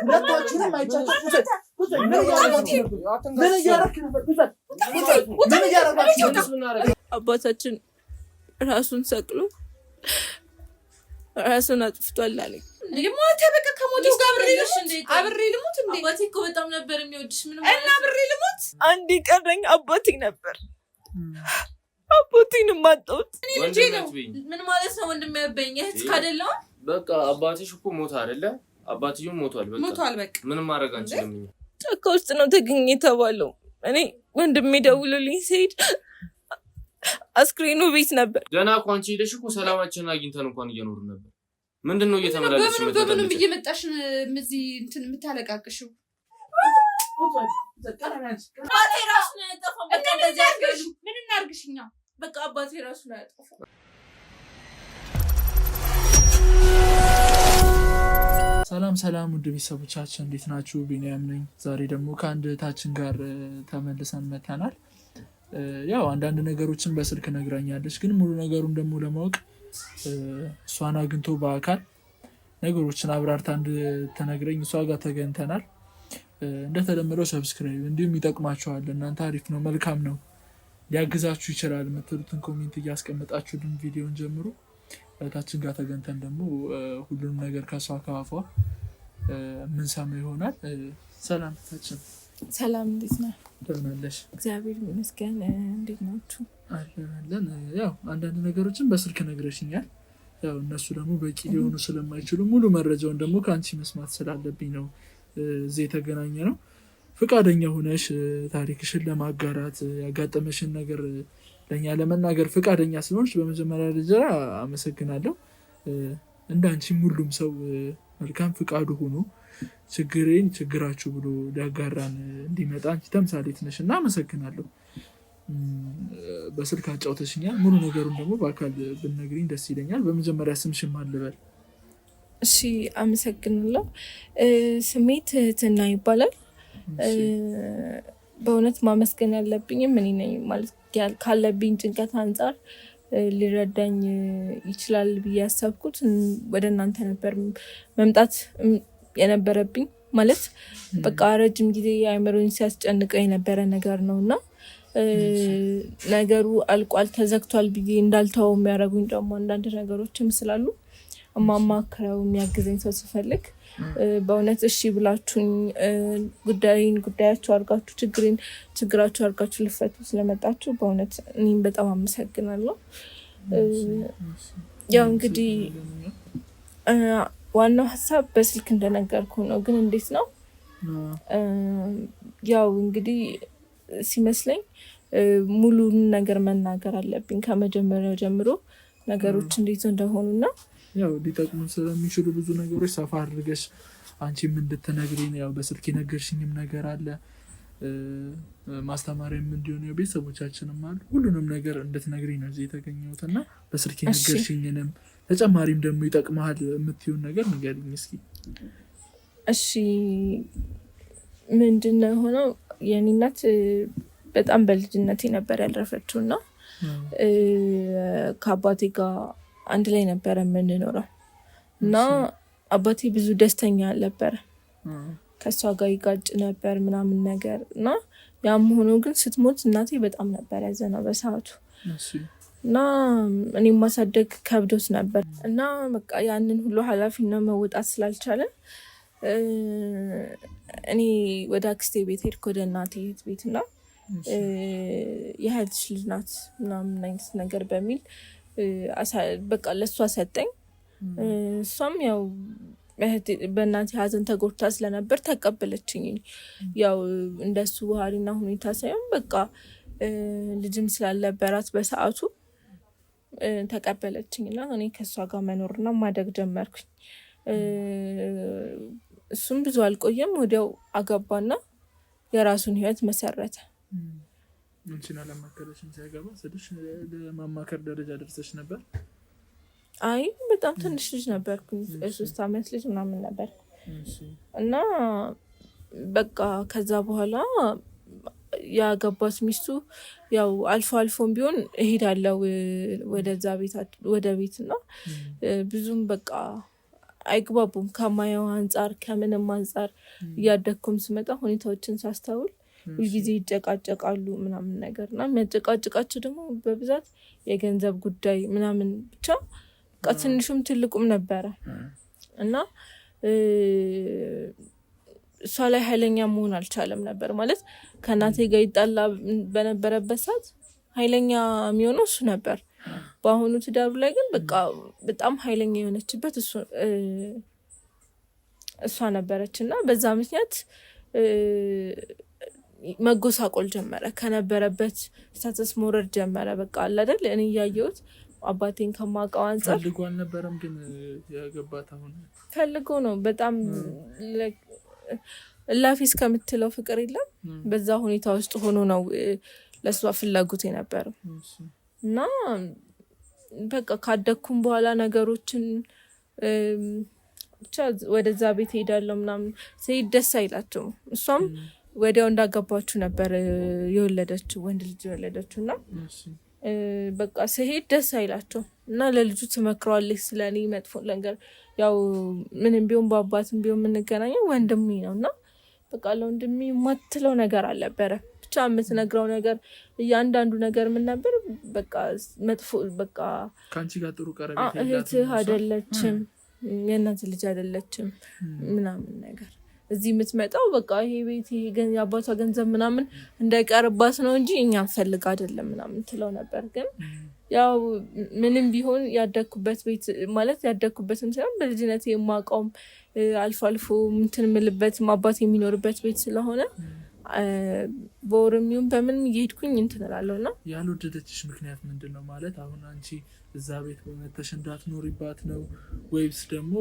ሁለታችሁንም አይቻችሁ አባታችን ራሱን ሰቅሎ ራሱን አጥፍቷል አለኝ። ሞተ በቃ ከሞተው ጋር አብሬ ልሙት እንዴ? አባቴ እኮ በጣም ነበር የሚወድሽ። ምን ማለት እና አብሬ ልሙት? አንድ ቀረኝ አባቴ ነበር። አባቴን ማጣሁት። ልጄ ነው። ምን ማለት ነው ወንድሜ? ያበኝ እህት ካደለው በቃ አባትሽ እኮ ሞተ አይደለ? አባትየው ሞቷል። በቃ ምንም ማድረግ አንችልም። ጫካ ውስጥ ነው ተገኘ የተባለው። እኔ ወንድሜ ደውሎልኝ ሲሄድ አስክሬኑ ቤት ነበር። ገና እኮ አንቺ ሄደሽ እኮ ሰላማችንን አግኝተን እንኳን እየኖርን ነበር። ምንድነው እየተመላለስሽ በምን እየመጣሽ እዚህ እንትን የምታለቃቅሽው? አባቴ ራሱ ነው ያጠፋው። በቃ እንደዚህ አድርገሽ ምን እናርግሽኛ? በቃ አባቴ ራሱ ነው ያጠፋው። ሰላም ውድ ቤተሰቦቻችን እንዴት ናችሁ? ቢኒያም ነኝ። ዛሬ ደግሞ ከአንድ እህታችን ጋር ተመልሰን መጥተናል። ያው አንዳንድ ነገሮችን በስልክ ነግራኛለች፣ ግን ሙሉ ነገሩን ደግሞ ለማወቅ እሷን አግኝቶ በአካል ነገሮችን አብራርታ እንድትነግረኝ እሷ ጋር ተገኝተናል። እንደተለመደው ሰብስክራይብ እንዲሁም ይጠቅማችኋል፣ እናንተ አሪፍ ነው መልካም ነው ሊያግዛችሁ ይችላል የምትሉትን ኮሜንት እያስቀመጣችሁልን ቪዲዮን ጀምሩ። እህታችን ጋር ተገኝተን ደግሞ ሁሉንም ነገር ከሷ ከአፏ ምንሰማ ይሆናል። ሰላም እህታችን። ሰላም፣ እንዴት ነህ? ደህና ነሽ? እግዚአብሔር ይመስገን። እንዴት ናችሁ? አለን። ያው አንዳንድ ነገሮችን በስልክ ነግረሽኛል። ያው እነሱ ደግሞ በቂ ሊሆኑ ስለማይችሉ ሙሉ መረጃውን ደግሞ ከአንቺ መስማት ስላለብኝ ነው እዚህ የተገናኘ ነው። ፈቃደኛ ሆነሽ ታሪክሽን ለማጋራት ያጋጠመሽን ነገር ለኛ ለመናገር ፈቃደኛ ስለሆንሽ በመጀመሪያ ደረጃ አመሰግናለሁ። እንዳንቺም ሁሉም ሰው መልካም ፈቃዱ ሆኖ ችግራችሁ ብሎ ሊያጋራን እንዲመጣ አንቺ ተምሳሌት ነሽ እና አመሰግናለሁ። በስልክ አጫውተሽኛል። ሙሉ ነገሩን ደግሞ በአካል ብትነግሪኝ ደስ ይለኛል። በመጀመሪያ ስምሽን ማን ልበል? እሺ፣ አመሰግናለሁ። ስሜ ትህትና ይባላል። በእውነት ማመስገን ያለብኝም እኔ ነኝ ማለት ካለብኝ ጭንቀት አንጻር ሊረዳኝ ይችላል ብዬ ያሰብኩት ወደ እናንተ ነበር መምጣት የነበረብኝ። ማለት በቃ ረጅም ጊዜ አእምሮዬን ሲያስጨንቀው የነበረ ነገር ነው እና ነገሩ አልቋል ተዘግቷል ብዬ እንዳልተወው የሚያደርጉኝ ደግሞ አንዳንድ ነገሮችም ስላሉ ማማክረው የሚያግዘኝ ሰው ስፈልግ በእውነት እሺ ብላችሁኝ ጉዳያችሁ አድርጋችሁ ችግራችሁ አድርጋችሁ ልፈቱ ስለመጣችሁ በእውነት እኔም በጣም አመሰግናለሁ። ያው እንግዲህ ዋናው ሀሳብ በስልክ እንደነገርኩ ነው። ግን እንዴት ነው ያው እንግዲህ ሲመስለኝ ሙሉን ነገር መናገር አለብኝ ከመጀመሪያው ጀምሮ ነገሮች እንዴት እንደሆኑና ያው ሊጠቅሙን ስለሚችሉ ብዙ ነገሮች ሰፋ አድርገሽ አንቺም እንድትነግሪኝ ያው በስልክ የነገርሽኝም ነገር አለ ማስተማሪያም እንዲሆን ያው ቤተሰቦቻችንም አሉ ሁሉንም ነገር እንድትነግሪኝ ነው እዚህ የተገኘሁት እና በስልክ የነገርሽኝንም ተጨማሪም ደግሞ ይጠቅማል የምትይውን ነገር ንገሪኝ እስኪ። እሺ፣ ምንድነው ሆነው የኔ እናት በጣም በልጅነቴ ነበር ያረፈችው እና ከአባቴ ጋር አንድ ላይ ነበረ የምንኖረው እና አባቴ ብዙ ደስተኛ አልነበረ። ከሷ ጋር ይጋጭ ነበር ምናምን ነገር እና ያም ሆኖ ግን ስትሞት እናቴ በጣም ነበር ያዘነው በሰዓቱ እና እኔም ማሳደግ ከብዶት ነበር እና በቃ ያንን ሁሉ ኃላፊነት መወጣት ስላልቻለ እኔ ወደ አክስቴ ቤት ሄድኩ፣ ወደ እናቴ ቤት እና የእህትሽ ልጅ ናት ምናምን አይነት ነገር በሚል በቃ ለእሷ ሰጠኝ። እሷም ያው በእናቴ ሀዘን ተጎድታ ስለነበር ተቀበለችኝ። ያው እንደሱ ባህሪና ሁኔታ ሳይሆን በቃ ልጅም ስላልነበራት በሰዓቱ ተቀበለችኝ እና እኔ ከእሷ ጋር መኖርና ማደግ ጀመርኩኝ። እሱም ብዙ አልቆየም፣ ወዲያው አገባና የራሱን ህይወት መሰረተ። አንቺን አላማከረሽም ሲያገባ? ስልሽ ለማማከር ደረጃ ደርሰሽ ነበር? አይ በጣም ትንሽ ልጅ ነበርኩኝ፣ 3 ዓመት ልጅ ምናምን ነበር እና በቃ ከዛ በኋላ ያገባት ሚስቱ ያው አልፎም ቢሆን እሄዳለሁ ወደ ቤት እና ብዙም በቃ አይግባቡም ከማየው አንፃር ከምንም አንፃር እያደኩም ስመጣ ሁኔታዎችን ሳስተውል ሁልጊዜ ይጨቃጨቃሉ ምናምን ነገር እና የሚያጨቃጭቃቸው ደግሞ በብዛት የገንዘብ ጉዳይ ምናምን ብቻ ትንሹም ትልቁም ነበረ እና እሷ ላይ ኃይለኛ መሆን አልቻለም ነበር ማለት ከእናቴ ጋር ይጣላ በነበረበት ሰዓት ኃይለኛ የሚሆነው እሱ ነበር። በአሁኑ ትዳሩ ላይ ግን በቃ በጣም ኃይለኛ የሆነችበት እሷ ነበረች እና በዛ ምክንያት መጎሳቆል ጀመረ። ከነበረበት ስታተስ መውረድ ጀመረ። በቃ አለ አይደል እኔ ያየሁት አባቴን ከማውቀው አንፃር ፈልጎ አልነበረም ግን ያገባት አሁን ፈልጎ ነው። በጣም እላፊ እስከምትለው ፍቅር የለም በዛ ሁኔታ ውስጥ ሆኖ ነው ለሷ ፍላጎት የነበረው እና በቃ ካደኩም በኋላ ነገሮችን ብቻ ወደዛ ቤት ሄዳለሁ ምናምን ሲሄድ ደስ አይላቸውም። እሷም ወዲያው እንዳገባችሁ ነበር የወለደችው ወንድ ልጅ የወለደችው እና በቃ ሲሄድ ደስ አይላቸው እና ለልጁ ትመክረዋለች ስለኔ መጥፎ ነገር ያው ምንም ቢሆን በአባትም ቢሆን የምንገናኘው ወንድሜ ነው እና በቃ ለወንድሜ የማትለው ነገር አልነበረ። ብቻ የምትነግረው ነገር እያንዳንዱ ነገር ምን ነበር በቃ መጥፎ በቃ ከአንቺ ጋር ጥሩ ቀረቤት እህትህ አይደለችም የእናት ልጅ አይደለችም ምናምን ነገር እዚህ የምትመጣው በቃ ይሄ ቤት የአባቷ ገንዘብ ምናምን እንዳይቀርባት ነው እንጂ እኛን ፈልግ አይደለም ምናምን ትለው ነበር። ግን ያው ምንም ቢሆን ያደኩበት ቤት ማለት ያደኩበትም ሳይሆን በልጅነት የማውቀውም አልፎ አልፎ እንትን የምልበት አባት የሚኖርበት ቤት ስለሆነ በወርም ይሁን በምንም እየሄድኩኝ እንትን እላለሁና ያልወደደችሽ ምክንያት ምንድን ነው? ማለት አሁን አንቺ እዛ ቤት በመተሽ እንዳትኖሪባት ነው ወይስ ደግሞ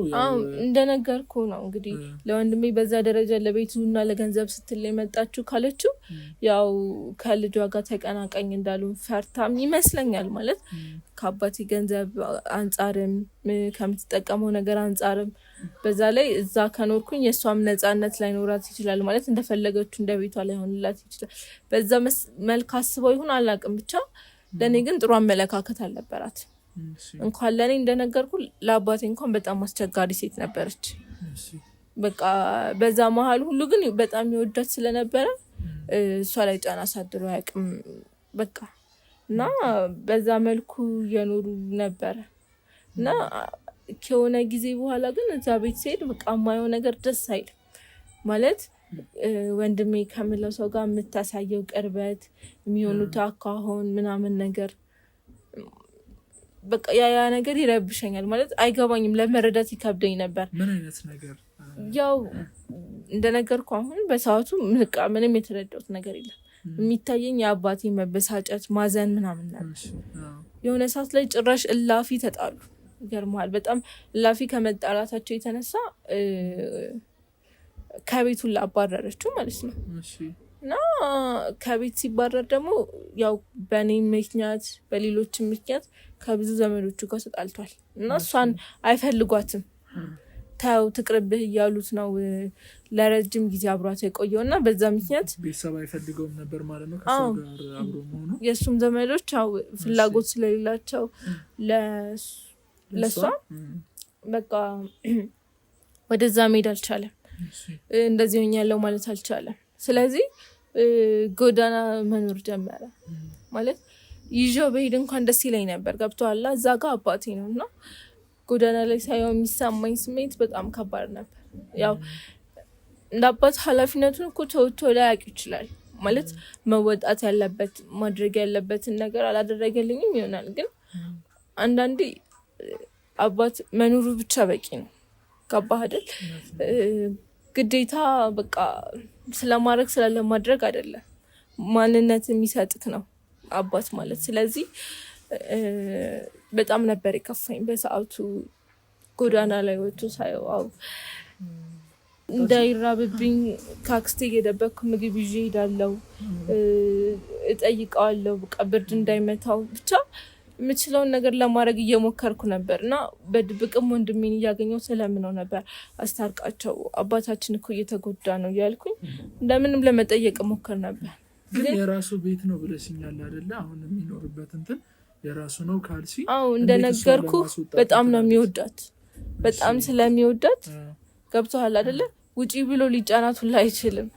እንደነገርኩ ነው እንግዲህ ለወንድሜ በዛ ደረጃ ለቤቱና ለገንዘብ ስትል የመጣችሁ ካለችው ያው ከልጇ ጋር ተቀናቃኝ እንዳሉ ፈርታም ይመስለኛል። ማለት ከአባቴ ገንዘብ አንጻርም ከምትጠቀመው ነገር አንጻርም በዛ ላይ እዛ ከኖርኩኝ የእሷም ነፃነት ላይኖራት ይችላል። ማለት እንደፈለገችው እንደ ቤቷ ላይሆንላት ይችላል። በዛ መልክ አስበው ይሁን አላውቅም። ብቻ ለእኔ ግን ጥሩ አመለካከት አልነበራት። እንኳን ለእኔ እንደነገርኩ ለአባቴ እንኳን በጣም አስቸጋሪ ሴት ነበረች። በቃ በዛ መሀል ሁሉ ግን በጣም ይወዳት ስለነበረ እሷ ላይ ጫና አሳድሮ አያውቅም። በቃ እና በዛ መልኩ እየኖሩ ነበረ እና ከሆነ ጊዜ በኋላ ግን እዛ ቤት ሲሄድ በቃ የማየው ነገር ደስ አይልም። ማለት ወንድሜ ከምለው ሰው ጋር የምታሳየው ቅርበት የሚሆኑት አካሆን ምናምን ነገር በቃ ያ ነገር ይረብሸኛል። ማለት አይገባኝም፣ ለመረዳት ይከብደኝ ነበር። ምን አይነት ነገር? ያው እንደነገርኩ አሁን በሰዓቱ ምንም የተረዳሁት ነገር የለም። የሚታየኝ የአባቴ መበሳጨት፣ ማዘን ምናምን ነበር። የሆነ ሰዓት ላይ ጭራሽ እላፊ ተጣሉ። ይገርማል። በጣም እላፊ ከመጣላታቸው የተነሳ ከቤቱን ላባረረችው ማለት ነው። እና ከቤት ሲባረር ደግሞ ያው በእኔ ምክንያት በሌሎችም ምክንያት ከብዙ ዘመዶቹ ጋር ተጣልቷል እና እሷን አይፈልጓትም። ታው ትቅርብህ እያሉት ነው ለረጅም ጊዜ አብሯት የቆየው እና በዛ ምክንያት ቤተሰብ አይፈልገውም ነበር ማለት ነው። ከሰው ጋር አብሮ መሆኑ የእሱም ዘመዶች ያው ፍላጎት ስለሌላቸው ለሷ በቃ ወደዛ መሄድ አልቻለም። እንደዚህ ሆኛለሁ ማለት አልቻለም። ስለዚህ ጎዳና መኖር ጀመረ። ማለት ይዤው በሄድ እንኳን ደስ ይለኝ ነበር። ገብቶሃል? እዛ ጋር አባቴ ነው እና ጎዳና ላይ ሳየው የሚሰማኝ ስሜት በጣም ከባድ ነበር። ያው እንደ አባት ኃላፊነቱን እኮ ተወጥቶ ላያውቅ ይችላል። ማለት መወጣት ያለበት ማድረግ ያለበትን ነገር አላደረገልኝም ይሆናል። ግን አንዳንዴ አባት መኖሩ ብቻ በቂ ነው። ገባህ አይደል? ግዴታ በቃ ስለማድረግ ስላለማድረግ አይደለም፣ ማንነት የሚሰጥክ ነው አባት ማለት። ስለዚህ በጣም ነበር የከፋኝ በሰዓቱ ጎዳና ላይ ወጥቶ ሳየው። እንዳይራብብኝ ከአክስቴ እየደበቅኩ ምግብ ይዤ እሄዳለሁ፣ እጠይቀዋለሁ በቃ ብርድ እንዳይመታው ብቻ የምችለውን ነገር ለማድረግ እየሞከርኩ ነበር እና በድብቅም ወንድሜን እያገኘው ስለምነው ነበር አስታርቃቸው፣ አባታችን እኮ እየተጎዳ ነው እያልኩኝ እንደምንም ለመጠየቅ ሞከር ነበር። ግን የራሱ ቤት ነው ብለሽኛል አይደለ? አሁን የሚኖርበት እንትን የራሱ ነው ካልሲ። እንደነገርኩ በጣም ነው የሚወዳት በጣም ስለሚወዳት ገብቶሃል አይደለ? ውጪ ብሎ ሊጫናት ሁላ አይችልም።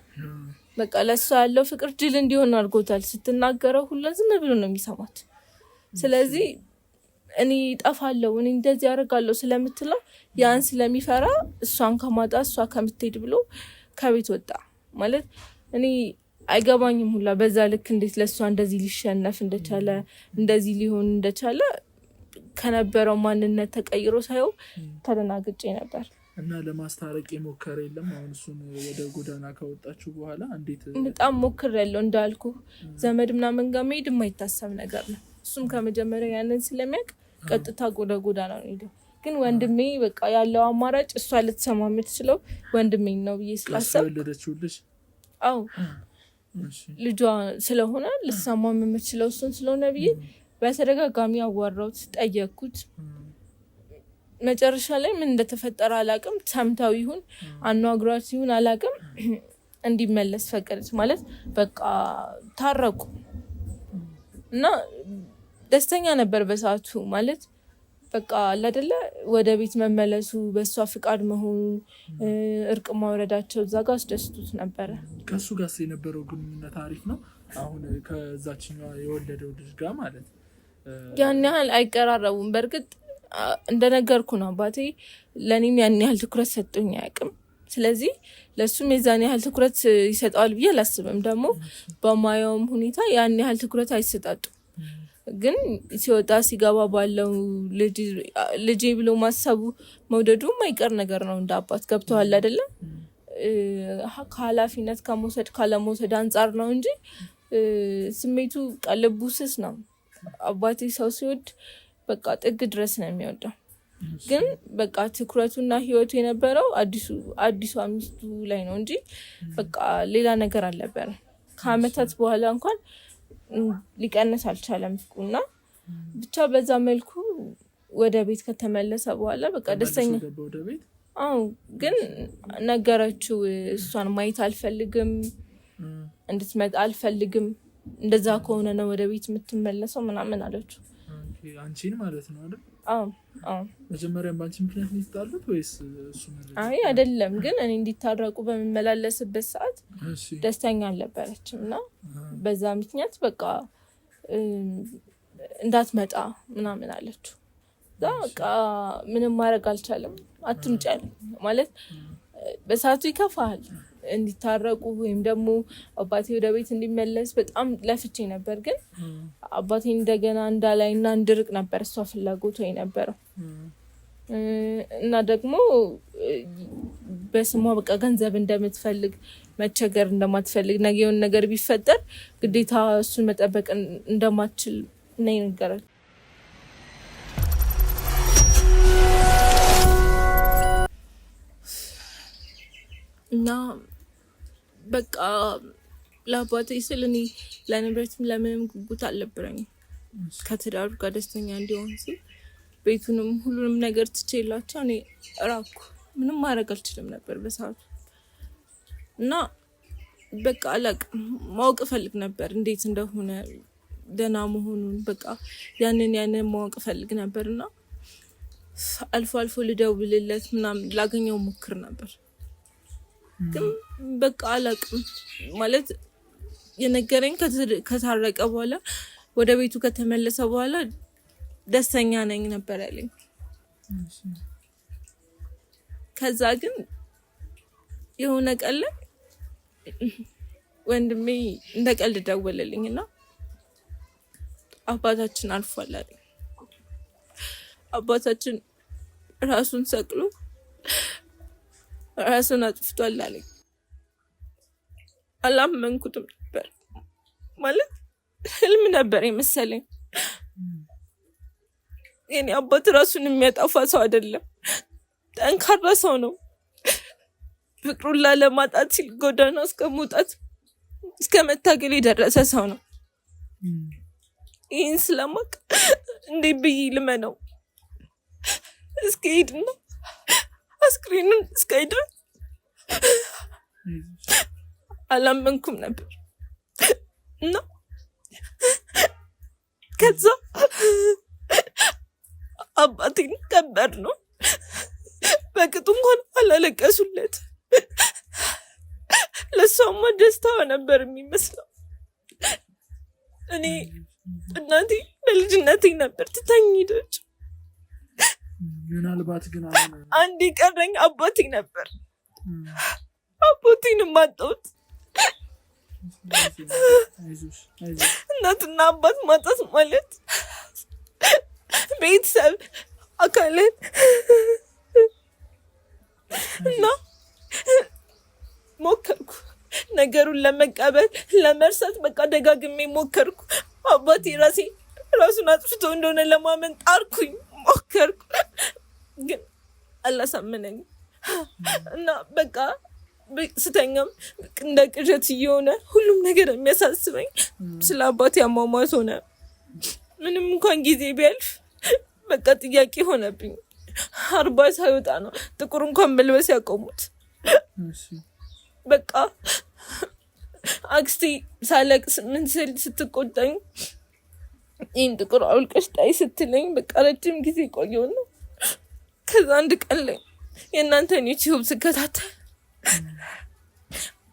በቃ ለሷ ያለው ፍቅር ጅል እንዲሆን አድርጎታል። ስትናገረው ሁላ ዝም ብሎ ነው የሚሰማት። ስለዚህ እኔ እጠፋለሁ እኔ እንደዚህ ያደርጋለሁ ስለምትለው ያን ስለሚፈራ እሷን ከማጣ እሷ ከምትሄድ ብሎ ከቤት ወጣ ማለት እኔ አይገባኝም ሁላ በዛ ልክ እንዴት ለሷ እንደዚህ ሊሸነፍ እንደቻለ እንደዚህ ሊሆን እንደቻለ ከነበረው ማንነት ተቀይሮ ሳይው ተደናግጬ ነበር። እና ለማስታረቅ የሞከረ የለም? አሁን እሱን ወደ ጎዳና ካወጣችሁ በኋላ እንዴት? በጣም ሞክሬያለሁ እንዳልኩ ዘመድ ምናምን ጋር መሄድ የማይታሰብ ነገር ነው። እሱም ከመጀመሪያ ያንን ስለሚያውቅ ቀጥታ ወደ ጎዳና ነው ሄደው። ግን ወንድሜ በቃ ያለው አማራጭ እሷ ልትሰማ የምትችለው ወንድሜ ነው ብዬ ስላሰብኩ ወለደችውልሽ? አዎ ልጇ ስለሆነ ልትሰማ የምትችለው እሱን ስለሆነ ብዬ በተደጋጋሚ አዋራሁት፣ ጠየቅኩት። መጨረሻ ላይ ምን እንደተፈጠረ አላውቅም። ሰምታው ይሁን አኗግሯት ይሁን አላውቅም፣ እንዲመለስ ፈቀደች። ማለት በቃ ታረቁ እና ደስተኛ ነበር በሰዓቱ። ማለት በቃ አይደለ ወደ ቤት መመለሱ በሷ ፍቃድ መሆኑ እርቅ ማውረዳቸው እዛ ጋር አስደስቱት ነበረ። ከሱ ጋር የነበረው ግንኙነት አሪፍ ነው? አሁን ከዛችኛዋ የወለደው ልጅ ጋር ማለት ያን ያህል አይቀራረቡም። በእርግጥ እንደነገርኩ ነው አባቴ ለኔም ያን ያህል ትኩረት ሰጥቶኝ አያውቅም። ስለዚህ ለሱም የዛን ያህል ትኩረት ይሰጣል ብዬ አላስብም። ደግሞ በማየውም ሁኔታ ያን ያህል ትኩረት አይሰጣጡም። ግን ሲወጣ ሲገባ ባለው ልጄ ብሎ ማሰቡ መውደዱ የማይቀር ነገር ነው። እንደ አባት ገብቶሃል አይደለ? ከኃላፊነት ከመውሰድ ካለመውሰድ አንጻር ነው እንጂ ስሜቱ ቀልቡ ስስ ነው። አባቴ ሰው ሲወድ በቃ ጥግ ድረስ ነው የሚወደው። ግን በቃ ትኩረቱና ህይወቱ የነበረው አዲሷ ሚስቱ ላይ ነው እንጂ በቃ ሌላ ነገር አልነበረም። ከአመታት በኋላ እንኳን ሊቀንስ አልቻለም እና ብቻ በዛ መልኩ ወደ ቤት ከተመለሰ በኋላ በቃ ደስተኛ። አዎ ግን ነገረችው እሷን ማየት አልፈልግም፣ እንድትመጣ አልፈልግም፣ እንደዛ ከሆነ ነው ወደ ቤት የምትመለሰው ምናምን አለችው። አንቺን ማለት ነው አይደል? አዎ መጀመሪያም ባንቺ ምክንያት ነው የተጣሉት ወይስ እሱ? አይ አይደለም፣ ግን እኔ እንዲታረቁ በመመላለስበት ሰዓት ደስተኛ አልነበረችም እና በዛ ምክንያት በቃ እንዳትመጣ ምናምን አለችው። በቃ ምንም ማድረግ አልቻለም። አትምጪ አለኝ ማለት በሰዓቱ ይከፋል። እንዲታረቁ ወይም ደግሞ አባቴ ወደ ቤት እንዲመለስ በጣም ለፍቼ ነበር። ግን አባቴ እንደገና እንዳላይና እንድርቅ ነበር እሷ ፍላጎቷ የነበረው እና ደግሞ በስሟ በቃ ገንዘብ እንደምትፈልግ መቸገር እንደማትፈልግ ነገ የሆነ ነገር ቢፈጠር ግዴታ እሱን መጠበቅ እንደማትችል ነው የነገረኝ። እና በቃ ለአባቴ ስል እኔ ለንብረትም ለምንም ጉጉት አልነበረኝም። ከትዳሩ ጋር ደስተኛ እንዲሆን ሲል ቤቱንም ሁሉንም ነገር ትቼላቸው እኔ ራኩ። ምንም ማድረግ አልችልም ነበር በሰዓቱ እና በቃ አላቅም። ማወቅ እፈልግ ነበር እንዴት እንደሆነ ደህና መሆኑን በቃ ያንን ማወቅ እፈልግ ነበር እና አልፎ አልፎ ልደውልለት ምናምን ላገኘው ሞክር ነበር። ግን በቃ አላቅም ማለት የነገረኝ ከታረቀ በኋላ ወደ ቤቱ ከተመለሰ በኋላ ደስተኛ ነኝ ነበር ያለኝ። ከዛ ግን የሆነ ቀን ላይ ወንድሜ እንደ ቀልድ ደወለልኝና አባታችን አልፏል አለኝ። አባታችን ራሱን ሰቅሎ ራሱን አጥፍቷል አለኝ። አላመንኩትም ነበር ማለት ህልም ነበር የመሰለኝ። የኔ አባት ራሱን የሚያጠፋ ሰው አይደለም፣ ጠንካራ ሰው ነው። ፍቅሩን ላለማጣት ሲል ጎዳና እስከ መውጣት እስከ መታገል የደረሰ ሰው ነው። ይህን ስለማውቅ እንዴት ብዬ ልመነው? እስከ ሄድና አስክሬኑን እስከ ሄድን አላመንኩም ነበር እና ከዛ አባቴን ቀበር ነው በቅጡ እንኳን አላለቀሱለት። ለሷማ ደስታዋ ነበር የሚመስለው። እኔ እናቴ በልጅነቴ ነበር ትታኝ ሄደች። ምናልባት ግን አንድ ቀረኝ አባቴ ነበር። አባቴንም አጣሁት። እናትና አባት ማጣት ማለት ቤተሰብ አካልን እና ሞከርኩ ነገሩን ለመቀበል ለመርሳት በቃ ደጋግሜ ሞከርኩ። አባቴ ራሱን አጥፍቶ እንደሆነ ለማመን ጣርኩኝ፣ ሞከርኩ፣ ግን አላሳመነኝም። እና በቃ ስተኛም እንደ ቅዠት እየሆነ ሁሉም ነገር የሚያሳስበኝ ስለ አባቴ አሟሟት ሆነ። ምንም እንኳን ጊዜ ቢያልፍ በቃ ጥያቄ ሆነብኝ። 40 ሳይወጣ ነው ጥቁር እንኳን መልበስ ያቆሙት። በቃ አክስቴ ሳለቅስ ምን ስል ስትቆጣኝ ይህን ጥቁር አውልቀሽ ጣይ ስትለኝ በቃ ረጅም ጊዜ ቆየው ነው። ከዛ አንድ ቀን ላይ የእናንተን ዩቲዩብ ስከታተል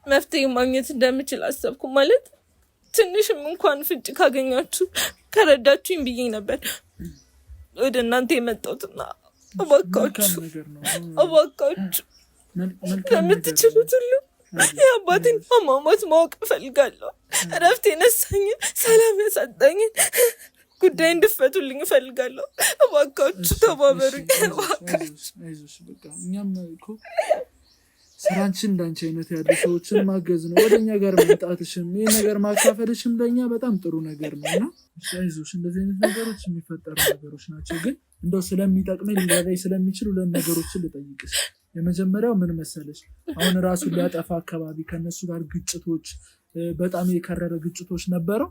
መፍትሄ ማግኘት እንደምችል አሰብኩ። ማለት ትንሽም እንኳን ፍንጭ ካገኛችሁ ከረዳችሁኝ ብዬ ነበር ወደ እናንተ የመጣሁትና እባካችሁ ከምትችሉት ሁሉ የአባቴን አሟሟት ማወቅ እፈልጋለሁ። እረፍት የነሳኝን ሰላም ያሳጣኝን ጉዳይ እንድፈቱልኝ እፈልጋለሁ። እባካችሁ ተባበሩኝ። እኛም እኮ ስራችን እንዳንቺ አይነት ያሉ ሰዎችን ማገዝ ነው። ወደኛ ጋር መምጣትሽም ይሄ ነገር ማካፈልሽም ለኛ በጣም ጥሩ ነገር ነውና አይዞሽ። እንደዚህ አይነት ነገሮች የሚፈጠሩ ነገሮች ናቸው። ግን እንደው ስለሚጠቅመኝ ሊረዳኝ ስለሚችል ሁለት ነገሮችን ልጠይቅሽ። የመጀመሪያው ምን መሰለሽ? አሁን ራሱን ሊያጠፋ አካባቢ ከነሱ ጋር ግጭቶች፣ በጣም የከረረ ግጭቶች ነበረው?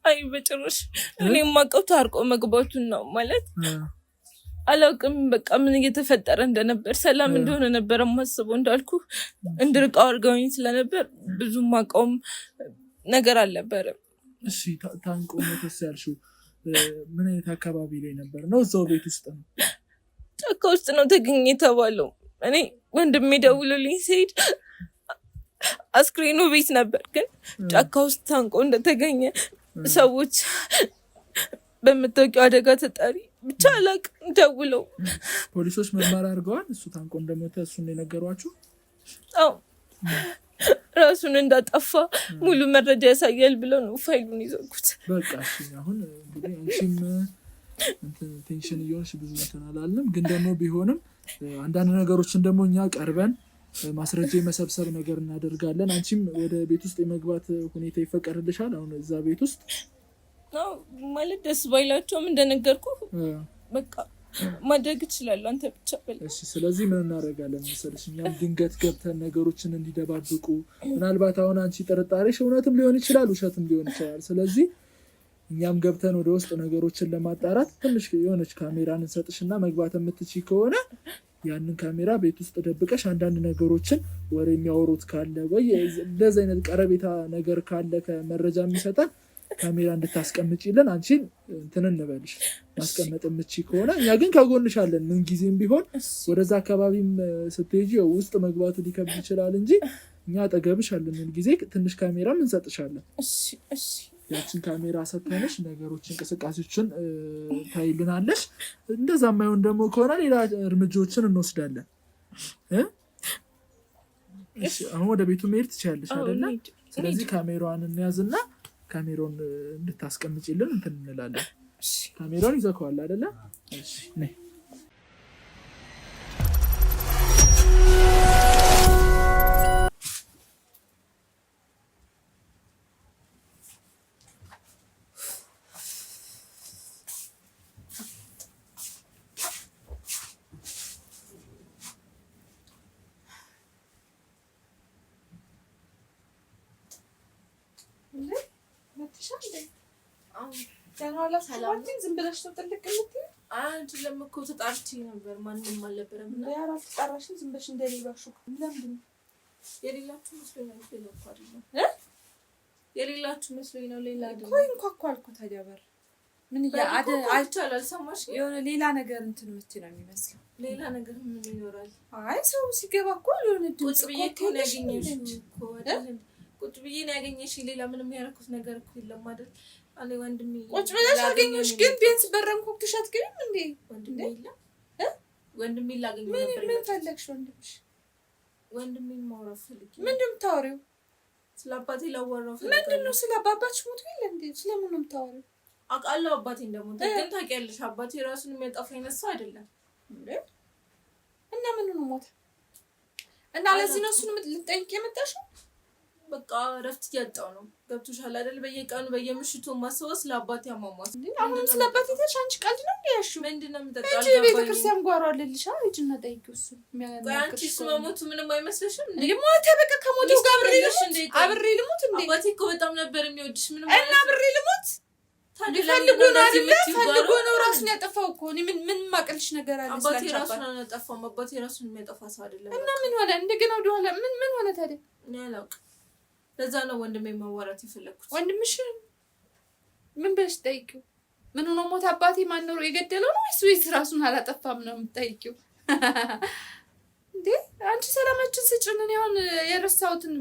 አይ በጭራሽ። እኔ የማውቀው ታርቆ መግባቱን ነው። ማለት አላውቅም በቃ ምን እየተፈጠረ እንደነበር። ሰላም እንደሆነ ነበር የማስበው። እንዳልኩ እንድርቀው አድርገውኝ ስለነበር ብዙ ማውቀውም ነገር አልነበረም። እሺ ታንቆ ሞተስ ያልሽው ምን አይነት አካባቢ ላይ ነበር? ነው እዛው ቤት ውስጥ ነው? ጫካ ውስጥ ነው ተገኘ የተባለው። እኔ ወንድሜ ደውሎልኝ ሲሄድ አስክሬኑ ቤት ነበር፣ ግን ጫካ ውስጥ ታንቆ እንደተገኘ ሰዎች በምታውቂው አደጋ ተጠሪ ብቻ አላውቅም ደውለው ፖሊሶች ምርመራ አድርገዋል። እሱ ታንቆ እንደሞተ እሱን የነገሯችሁ? አዎ ራሱን እንዳጠፋ ሙሉ መረጃ ያሳያል ብለው ነው ፋይሉን ይዘጉት። በቃ እሺ። አሁን እንግዲህ አንቺም ቴንሽን እየሆንሽ ብዙ እንትን አላለም፣ ግን ደግሞ ቢሆንም አንዳንድ ነገሮችን ደግሞ እኛ ቀርበን ማስረጃ የመሰብሰብ ነገር እናደርጋለን። አንቺም ወደ ቤት ውስጥ የመግባት ሁኔታ ይፈቀድልሻል? አሁን እዛ ቤት ውስጥ ማለት ደስ ባይላቸውም እንደነገርኩ በቃ ማድረግ ይችላል። አንተ ብቻ በል። እሺ። ስለዚህ ምን እናደርጋለን መሰለሽ? እኛም ድንገት ገብተን ነገሮችን እንዲደባብቁ፣ ምናልባት አሁን አንቺ ጥርጣሬሽ እውነትም ሊሆን ይችላል ውሸትም ሊሆን ይችላል። ስለዚህ እኛም ገብተን ወደ ውስጥ ነገሮችን ለማጣራት ትንሽ የሆነች ካሜራን እንሰጥሽና መግባት የምትችይ ከሆነ ያንን ካሜራ ቤት ውስጥ ደብቀሽ አንዳንድ ነገሮችን ወሬ የሚያወሩት ካለ ወይ እንደዚህ አይነት ቀረቤታ ነገር ካለ ከመረጃ የሚሰጠን ካሜራ እንድታስቀምጪልን አንቺን እንትን እንበልሽ ማስቀመጥ የምትችይ ከሆነ እኛ ግን ከጎንሻለን። ምን ጊዜም ቢሆን ወደዛ አካባቢም ስትሄጂ ውስጥ መግባቱ ሊከብድ ይችላል እንጂ እኛ አጠገብሽ አለን። ምን ጊዜ ትንሽ ካሜራም እንሰጥሻለን። ያችን ካሜራ ሰጥተንሽ ነገሮች እንቅስቃሴዎችን ታይልናለሽ። እንደዛ የማይሆን ደግሞ ከሆነ ሌላ እርምጃዎችን እንወስዳለን። አሁን ወደ ቤቱ መሄድ ትችያለሽ አይደለ? ስለዚህ ካሜራዋን እንያዝና ካሜራውን እንድታስቀምጪልን እንትን እንላለን። ካሜራውን ይዘከዋል አይደለ? እሺ ነይ። ዝም ብለሽ ነው ጥልቅ የምትይው? አንቺ ለምኮ ተጣርቼ ነበር። ማንም አልነበረም እና ያራፍ ተጣራሽን ዝም ብለሽ እንደሌላሹ ለምንድን ነው የሌላችሁ መስሎኝ ነው? ሌላ እኮ አይደለም የሌላችሁ መስሎኝ ነው። ሌላ አይደለም። ቆይ እንኳን እኮ አልኩ። ታዲያ በር ምን አይቻላል ሰማሽ የሆነ ሌላ ነገር እንትን የምትይ ነው የሚመስለው ሌላ ነገር ምን ይኖራል አይ ሰው ሲገባ እኮ የሆነ ቁጭ ብዬ እኮ ነው ያገኘሽው እኮ አይደል ቁጭ ብዬ ነው ያገኘሽኝ ሌላ ምንም ያደረኩት ነገር እኮ የለም አይደል አለ ወንድሜ ቁጭ ብለሽ አገኘሽ ግን ቢያንስ በረን ኮክተሽ አትገቢም እንዴ ወንድሜ የለም ወንድሜ ላገኘው ነበር ምን ፈለግሽ ወንድሜን ማውራት ፈልጌ ምንድን ነው የምታወሪው ስለ አባቴ ላወራው ፈልጌ ምንድን ነው ስለ አባባችሁ ሞት ይል እንዴ ስለምን ነው የምታወሪው አውቃለሁ አባቴ እንደሞተ ግን ታውቂያለሽ አባቴ ራሱን የሚያጠፋ አይነሳ አይደለም እንዴ እና ምን ነው ሞት እና ለዚህ ነው እሱን ልትጠይቂ የመጣሽው በቃ ረፍት ያጣው ነው ገብቶሻል አይደል በየቀኑ በየምሽቱ ማሰዋስ ለአባቴ አሟሟት አሁን ስለ አባቴ ትንሽ አንቺ ቀልድ ነው እንዴ ያሹ ምንድነው የምትጠጣው አንቺ ቤተክርስቲያን ጓሮ አለልሽ እጅና ጠይቂው እሱ አንቺ ስመሞቱ ምንም አይመስልሽም እንዴ ሞተ በቃ ከሞቱ ጋር አብሬ ልሙት እንዴ አባቴ እኮ በጣም ነበር የሚወድሽ ምንም እና አብሬ ልሙት ፈልጎ ነው ራሱን ያጠፋው እኮ ምን ማቀልሽ ነገር አለ አባቴ ራሱን አጠፋው አባቴ ራሱን የሚያጠፋ ሰው አይደለም እና ምን ሆነ እንደገና ወደ ኋላ ምን ሆነ ታዲያ እኔ አላውቅም ለዛ ነው ወንድሜ ማዋራት የፈለኩት ወንድምሽ ምን ብለሽ ጠይቂው ምን ሆነ ሞት አባቴ ማን ነው የገደለው ነው ወይስ ራሱን አላጠፋም ነው የምትጠይቂው እንዴ አንቺ ሰላማችን ስጭን እኔ አሁን የረሳሁትን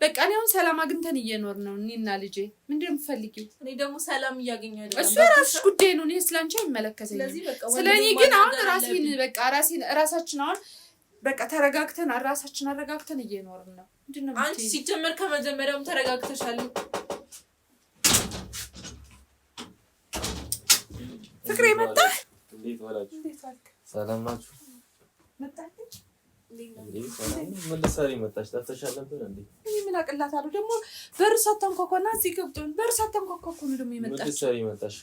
በቃ እኔ አሁን ሰላም አግኝተን እየኖር ነው እኔና ልጄ ምንድነው የምትፈልጊው እኔ ደግሞ ሰላም እያገኘሁ አይደለም እሱ ራስሽ ጉዳይ ነው እኔ ስላንቺ አይመለከተኝም ስለኔ ግን አሁን ራሳችን አሁን በቃ ተረጋግተን ራሳችን አረጋግተን እየኖርን ነው ምንድነው አንቺ ሲጀመር ከመጀመሪያውም ተረጋግተሻል ፍቅሬ መጣ እንዴት ዋላችሁ ሰላም ናችሁ መጣች ምን ልትሰሪ መጣሽ ጠፍተሻል ነበር እንዴ እኔ ምን አቅላታለሁ ደግሞ በር ሳታንኳኳና እዚህ ገብቶን በር ሳታንኳኳ ነው ደግሞ የመጣች ምን ልትሰሪ መጣሽ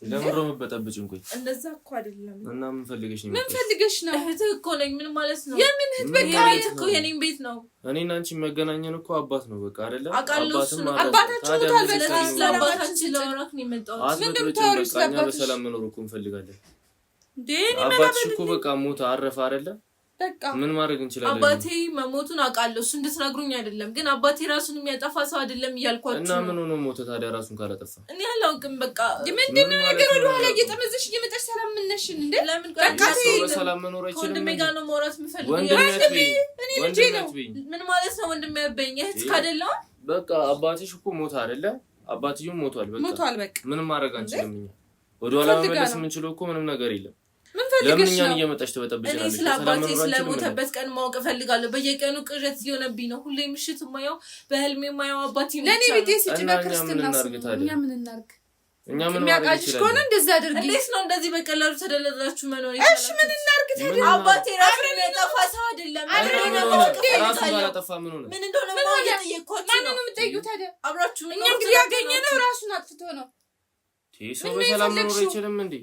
ለምሮ መበጠብጭ እንኳን እንደዛ እኮ አይደለም እና ምን ፈልገሽ ነው ምን ፈልገሽ ነው እህትህ እኮ ነኝ ምን ማለት ነው የምን እህት በቃ ቤት እኮ የኔን ቤት ነው እኔና አንቺ መገናኘን እኮ አባት ነው በቃ አይደለ አባታችን ሞቷል በቃ ስለአባታችን ለወራክ ነው የመጣሁት ምንድነው ታወሪው ስለአባታችን በሰላም መኖር እኮ እንፈልጋለን አባትሽ እኮ በቃ ሞተ አረፈ አይደለ በቃ ምን ማድረግ እንችላለን አባቴ መሞቱን አውቃለሁ እሱ እንድትነግሩኝ አይደለም ግን አባቴ ራሱን የሚያጠፋ ሰው አይደለም እያልኳችሁ እና ምን ሆኖ ሞተ ታዲያ ራሱን ካላጠፋ እኔ አላውቅም በቃ ምንድነው ነገር ወደ ኋላ እየጠመዘሽ እየመጣሽ ሰላም ምንነሽን እንዴ ለምን በቃ በሰላም መኖር አይችልም ወንድሜ ጋር ነው ማውራት የምፈልገው ወንድሜ ልጄ ነው ምን ማለት ነው ወንድሜ ያበኝ እህት ካደለው በቃ አባትሽ እኮ ሞተ አይደለ አባትዬው ሞቷል በቃ ምንም ማድረግ አንችልም እኛ ወደ ኋላ መመለስ የምንችለው እኮ ምንም ነገር የለም ምን ፈልገሽ ነው እየመጣሽ ተበጠብጭናለሽ እኔ ስለ አባቴ ስለሞተበት ቀን ማወቅ እፈልጋለሁ በየቀኑ ቅዠት እየሆነብኝ ነው ሁሌ ምሽት ማየው በህልሜ ማየው አባቴ ነው ለኔ ቤቴ ሲጭና ክርስትና እኛ ምን እናርግ እኛ ምን ማድረግ ይችላል ከሆነ እንደዛ አድርጊ እንዴት ነው እንደዚህ በቀላሉ ተደለላችሁ መኖር ይችላል እሺ ምን እናርግ ታዲያ አባቴ ራሱን ያጠፋ ሰው አይደለም ራሱን ባላጠፋ ምን ሆነ ምን እንደሆነ ማወቅ ጠየቅኩት ማን ነው የምትጠይቁት ታዲያ አብራችሁ እኛ እንግዲህ ያገኘነው ራሱን አጥፍቶ ነው ሰው በሰላም መኖር አይችልም እንዴ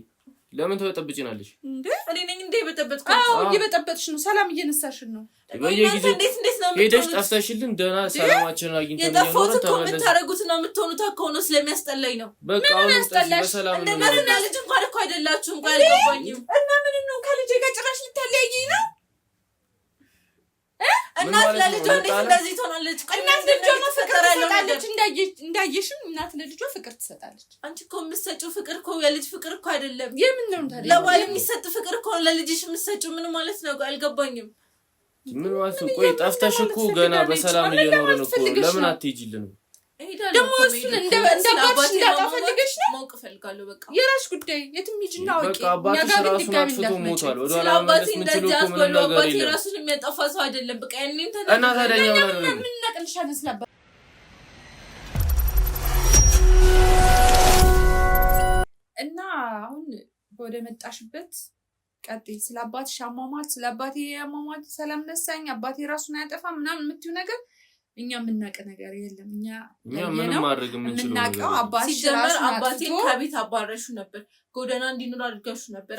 ለምን ተበጠብጭናለሽ እንዴ እኔ ነኝ እንዴ በጠበጥኩት አዎ እየበጠበጥሽ ነው ሰላም እየነሳሽን ነው በየጊዜው እንዴት ነው ሄደሽ ጠፍተሽልን ደህና ሰላማችንን አግኝተን የጠፋሁት እኮ የምታረጉት ነው የምትሆኑት እኮ ነው ስለሚያስጠላኝ ነው በቃ አሁን በሰላም ነው እንደና ልጅ እንኳን እኮ አይደላችሁም ጋር አልገባኝም እና ምን ነው ከልጄ ጋር ጭራሽ ልታለያየኝ ነው እናት ለልጇ እንዴት እንደዚህ ትሆናለች እናት ለልጇ ፍቅር ትሰጣለች እንዳየሽም እናት ለልጇ ፍቅር ትሰጣለች አንቺ እኮ የምትሰጪው ፍቅር እኮ የልጅ ፍቅር እኮ አይደለም የምን ነው ታዲያ ለባል የሚሰጥ ፍቅር እኮ ለልጅሽ የምትሰጪው ምን ማለት ነው አልገባኝም ምን ማለት ነው ቆይ ጠፍተሽ እኮ ገና በሰላም እየኖርን እኮ ለምን አትሄጂልንም ደግሞ እሱን እንዳባሽ እንዳጣ ፈልገሽ ነው ማወቅ እፈልጋለሁ በቃ የራስሽ ጉዳይ የትም ሂጂና አውቂ አባትሽ ራሱን አጥፍቶ ሞቷል ወደ ኋላ መመለስ የምንችለው እኮ ምንም ነገር አባቴ የለም ራሱን የሚያጠፋ ሰው አይደለም በቃ ያኔም እና ታዲያ ምን ነቅልሻለን ስለባ እና አሁን ወደ መጣሽበት ቀጥይ ስለ አባትሽ አሟሟት ስለ አባቴ አሟሟት ሰላም ነሳኝ አባቴ ራሱን አያጠፋ ምናምን የምትይው ነገር እኛ የምናውቅ ነገር የለም እኛ ምንም ማድረግ የምንችለው ነገር አባትሽ ሲጀመር አባቴን ከቤት አባረሹ ነበር ጎዳና እንዲኖር አድርጋሹ ነበር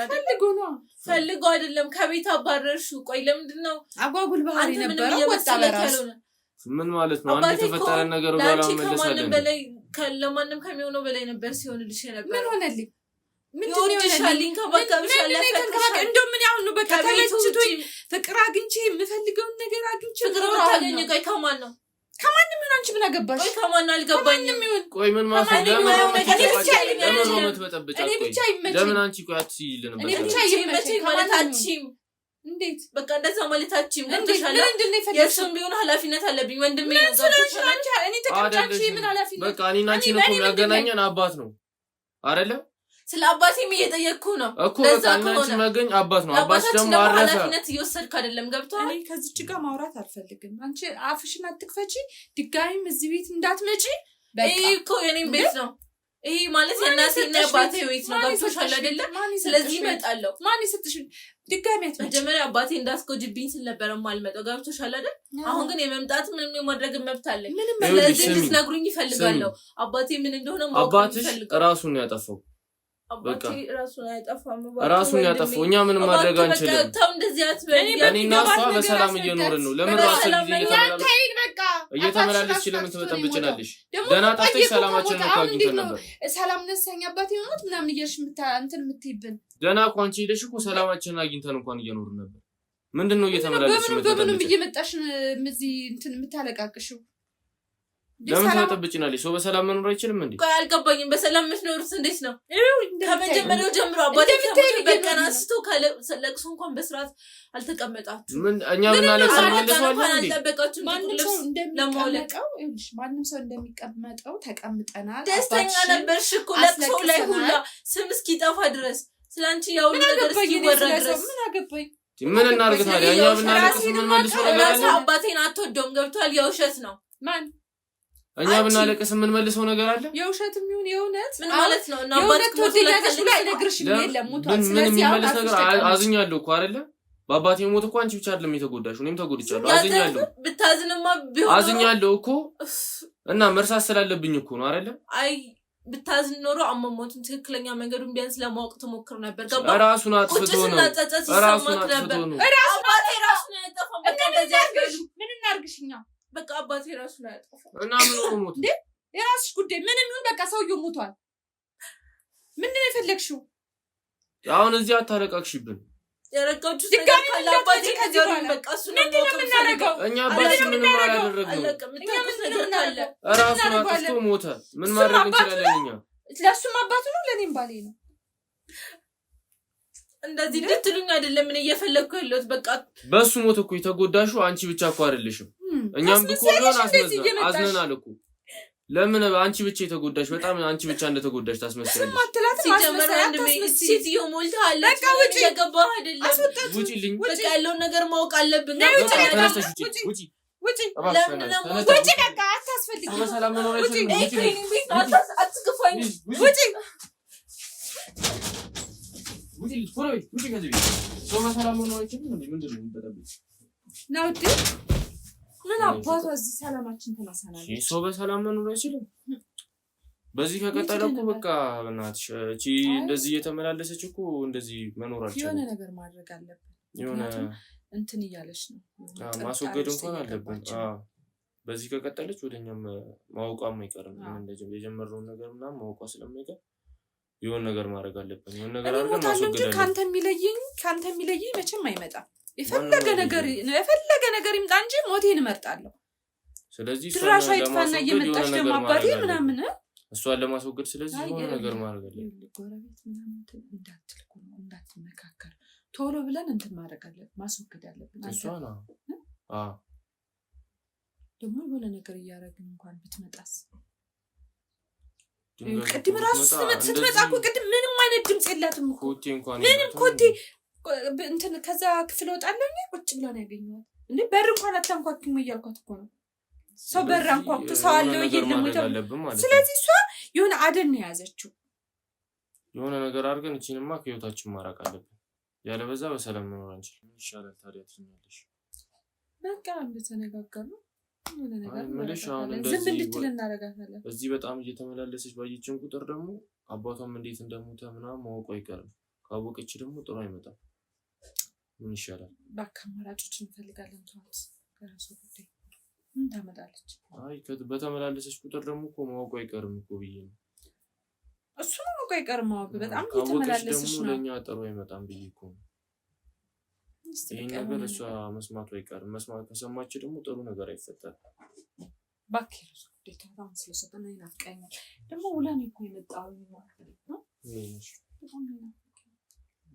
ፈልጎ አይደለም ከቤት አባረሹ ቆይ ለምንድነው አጓጉል ባህሪ ነበር ወጣ በራሱ ምን ማለት ነው አንተ የተፈጠረ ነገር ወደ ኋላ መለሳለን ለማንም ከሚሆነው በላይ ነበር ሲሆንልሽ ነበር ምን ሆነልኝ ምን ይወድሻልኝ ከባካብሻለ እንደው ምን ያሁን ነው በቃ ተመችቶኝ ፍቅር አግኝቼ የምፈልገውን ነገር አግኝቼ ፍቅር ታገኘ ቆይ ከማን ነው ከማንም ምን አንቺ ምን አገባሽ? ቆይ ከማን አልገባኝም። ቆይ ምን ማለት ነው? ለምን አንቺ ቆይ አትይልንም? እኔ ብቻ ይመቸኝ ማለታችን እንዴት በቃ እንደዛ ማለታችን ገብቶሻል? የእሱም ቢሆን ኃላፊነት አለብኝ ወንድሜ ነው። ገብቶሻል? እኔ ተቀምጣችሁ ምን ኃላፊነት? በቃ እኔና አንቺ ነው የሚያገናኘን አባት ነው አይደለ? ስለ አባቴም እየጠየቅኩ ነው እኮ በቃ እናንቺ ማገኝ አባት ነው። አባት ደግሞ አረፈ። ኃላፊነት እየወሰድክ አይደለም። ገብቶሃል? እኔ ከዚች ጋር ማውራት አልፈልግም። አንቺ አፍሽን አትክፈቺ። ድጋሚም እዚህ ቤት እንዳትመጪ። ይሄ እኮ የኔም ቤት ነው። ይሄ ማለት የእናቴና የአባቴ ቤት ነው። ገብቶሻል አይደለ? ስለዚህ እመጣለሁ። ማን ይሰጥሽ? ድጋሚ አትመጪ። መጀመሪያ አባቴ እንዳስጎጅብኝ ስል ነበር የማልመጣው። ገብቶሻል አይደል? አሁን ግን የመምጣት ምንም የማድረግ መብት አለኝ። ስለዚህ እንድትነግሩኝ ይፈልጋለሁ። አባቴ ምን እንደሆነ ማወቅ ይፈልጋለሁ። አባትሽ ራሱን ያጠፋው አባቴ ራሱን ያጠፋው ራሱን ያጠፋው። እኛ ምንም ማድረግ አንችልም። ታው እንደዚህ አትበል። እኔና እሷ በሰላም እየኖርን ነው። ለምን ራሱ እየተመላለስሽ ለምን ትበጠብጭናለሽ? ደህና ጠፍተሽ ሰላማችን ነው አግኝተን ነበር። ሰላም ነሳኝ አባቴ ነው ምናምን እያልሽ እንትን የምትይብን ደህና እኮ አንቺ ሄደሽ እኮ ሰላማችንን አግኝተን እንኳን እየኖርን ነበር። ምንድነው እየተመላለስሽ በምንም እየመጣሽ እዚህ እንትን የምታለቃቅሽው? ለምን ትበጠብጭናለሽ? ሰው በሰላም መኖር አይችልም እንዴ? ቆይ አልገባኝም። በሰላም የምትኖሩት እንዴት ነው? ከመጀመሪያው ጀምሮ አባቴ በቀን አንስቶ ለቅሶ እንኳን በስርዓት አልተቀመጣችሁም። ምን እኛ ብናለቅስ መልሰዋለን እንዴ? አልጠበቃችሁም። ማንም ሰው እንደሚቀመጠው ተቀምጠናል። ደስተኛ ነበርሽ እኮ ለቅሶ ላይ ሁላ ስም እስኪጠፋ ድረስ ስላንቺ ያው ነገር እስኪወራ ድረስ ምን አገባኝ? ምን እናርግ ታዲያ? እኛ ብናለቅስ ምን መልሶ ነገር አለ? አባቴን አትወደውም። ገብቷል? የውሸት ነው። ማን እኛ ብናለቅስ ምን መልሰው ነገር አለ? የውሸትም ይሁን የእውነት ምን ማለት ነው? እና አባት ተወደዳለሽ ብሎ አይነግርሽም። የለም ሞቷል። ስለዚህ የሚመለስ ነገር አዝኛለሁ እኮ አይደለ? በአባቴ ሞት እኮ አንቺ ብቻ አይደለም የተጎዳሽው፣ እኔም ተጎድቻለሁ። አዝኛለሁ። ብታዝንማ ቢሆን አዝኛለሁ እኮ እና መርሳት ስላለብኝ እኮ ነው አይደለ? አይ ብታዝን ኖሮ አመሞቱን ትክክለኛ መንገዱን ቢያንስ ለማወቅ ትሞክር ነበር። ገባ? ራሱን አጥፍቶ ነው። ራሱን አጥፍቶ ነው። አባቴ ራሱን ያጠፋው። በቃ እንደዚህ አድርገሽ ምን እናርግሽኛ? በቃ አባቴ ራሱን ያጠፋው እና ምን ሆኖ ሞት እንዴ? የራስሽ ጉዳይ። ምንም ይሁን በቃ ሰውየው ሞቷል። ምንድነው የፈለግሽው? አሁን እዚህ አታረቃቅሽብን። ያረጋችሁ ድጋሚ አባቴ ከዚህ በቃ እሱ ነው የምናደርገው። እኛ አባቴ ምንም አላደረግንም። ራሱን አጥፍቶ ሞተ። ምን ማድረግ እንችላለን እኛ? ለእሱም አባቱ ነው ለኔም ባሌ ነው። እንደዚህ እንድትሉኝ አይደለም እኔ እየፈለግኩ ያለሁት። በቃ በሱ ሞት እኮ የተጎዳሽው አንቺ ብቻ እኮ አይደለሽም። እኛም እኮ አዝነናል እኮ። ለምን አንቺ ብቻ የተጎዳሽ? በጣም አንቺ ብቻ እንደተጎዳሽ ታስመስያለሽ። ሲጀመር አንድሜ ሴትዮ ሞልተሃል። በቃ ውጪ የገባህ አይደለም። ውጪልኝ። በቃ ያለውን ነገር ማወቅ አለብን። ተነስተሽ ውጪ ውጪ ውጪ። ለምን ነው ውጪ? በቃ አታስፈልጊም። በሰላም መኖር አይችልም። አትስከፋኝ። ውጪ ውጪ ውጪ ከዚህ ሰው በሰላም መኖር አይችልም። ምንድን ነው የምትበጠብጥ? ናውዲ ምን አባቷ እዚህ ሰላማችን ተናሳናለች። ሰው በሰላም መኖር አይችልም። በዚህ ከቀጠለ እኮ በቃ በእናትሽ እቺ እንደዚህ እየተመላለሰች እኮ እንደዚህ መኖር አልቻለም። የሆነ ነገር ማድረግ አለብን። የሆነ እንትን እያለች ነው። ማስወገድ እንኳን አለብን። በዚህ ከቀጠለች ወደኛም ማውቋም አይቀርም። እንደዚህ የጀመረውን ነገር ምናምን ማውቋ ስለማይቀር የሆነ ነገር ማድረግ አለብን። የሆነ ነገር አድርገን ማስወገድ አለብን። ካንተ የሚለየኝ መቼም አይመጣም። የፈለገ ነገር ይምጣ እንጂ ሞቴን እመርጣለሁ። ስለዚህ ድራሽ አይጥፋና እየመጣሽ ደግሞ አባቴ ምናምን እሷን ለማስወገድ ስለዚህ የሆነ ነገር ማድረግ አለብን። ጎረቤት ምናምን እንዳትልኩ ነው እንዳትመካከር ቶሎ ብለን እንትን ማድረግ አለብን፣ ማስወገድ አለብን። እሷን ደግሞ የሆነ ነገር እያደረግን እንኳን ብትመጣስ? ቅድም ራሱ ስትመጣ እኮ ቅድም ምንም አይነት ድምፅ የላትም እኮ ምንም ኮቴ እንትን ከዛ ክፍል ወጣለሁ ቁጭ ብላ ነው ያገኘኋት። እንዴ በር እንኳን አታንኳኪም እያልኳት እኮ ነው። ሰው በር አንኳኩቶ ሰው አለው የለም ወይ? ስለዚህ እሷ የሆነ አደን ነው የያዘችው። የሆነ ነገር አድርገን እቺንማ ከህይወታችን ማራቅ አለብን። ያለበዛ በሰላም መኖር አንችልም። ይሻላል ታዲያ ትኛለሽ። በቃ እንደተነጋገርነው የሆነ ነገር ዝም እንድትል እናደርጋታለን። እዚህ በጣም እየተመላለሰች ባየችን ቁጥር ደግሞ አባቷም እንዴት እንደሞተ ምናምን ማወቁ አይቀርም። ካወቀች ደግሞ ጥሩ አይመጣም። ምን ይሻላል? በቃ አማራጮች እንፈልጋለን። ተዋት፣ ከራሷ ጉዳይ ምን ታመጣለች? አይ በተመላለሰች ቁጥር ደግሞ እኮ ማወቁ አይቀርም እኮ ብዬ ነው። እሱ ማወቁ አይቀርም። በጣም እየተመላለሰች ነው። ለኛ ጥሩ አይመጣም ብዬ እኮ ነው። ይሄን ነገር እሷ መስማቱ አይቀርም። መስማት ከሰማች ደግሞ ጥሩ ነገር አይፈጠርም። እባክህ ዴታውን ስለሰጠና ይናፍቀኛል ደግሞ ውለን እኮ የመጣው ነው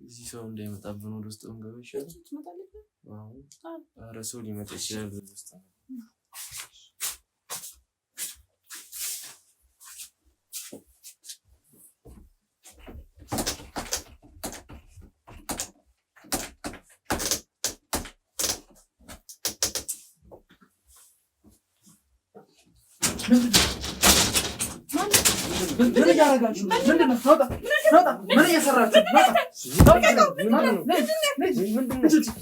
እዚህ ሰው እንዳይመጣብን ወደ ውስጥ እንገባ ይሻላል ትመጣለህ አዎ ኧረ ሰው ሊመጣ ይችላል ውስጥ ምን ያረጋችሁ ምንድነው ታውጣ ምን እየሰራችሁ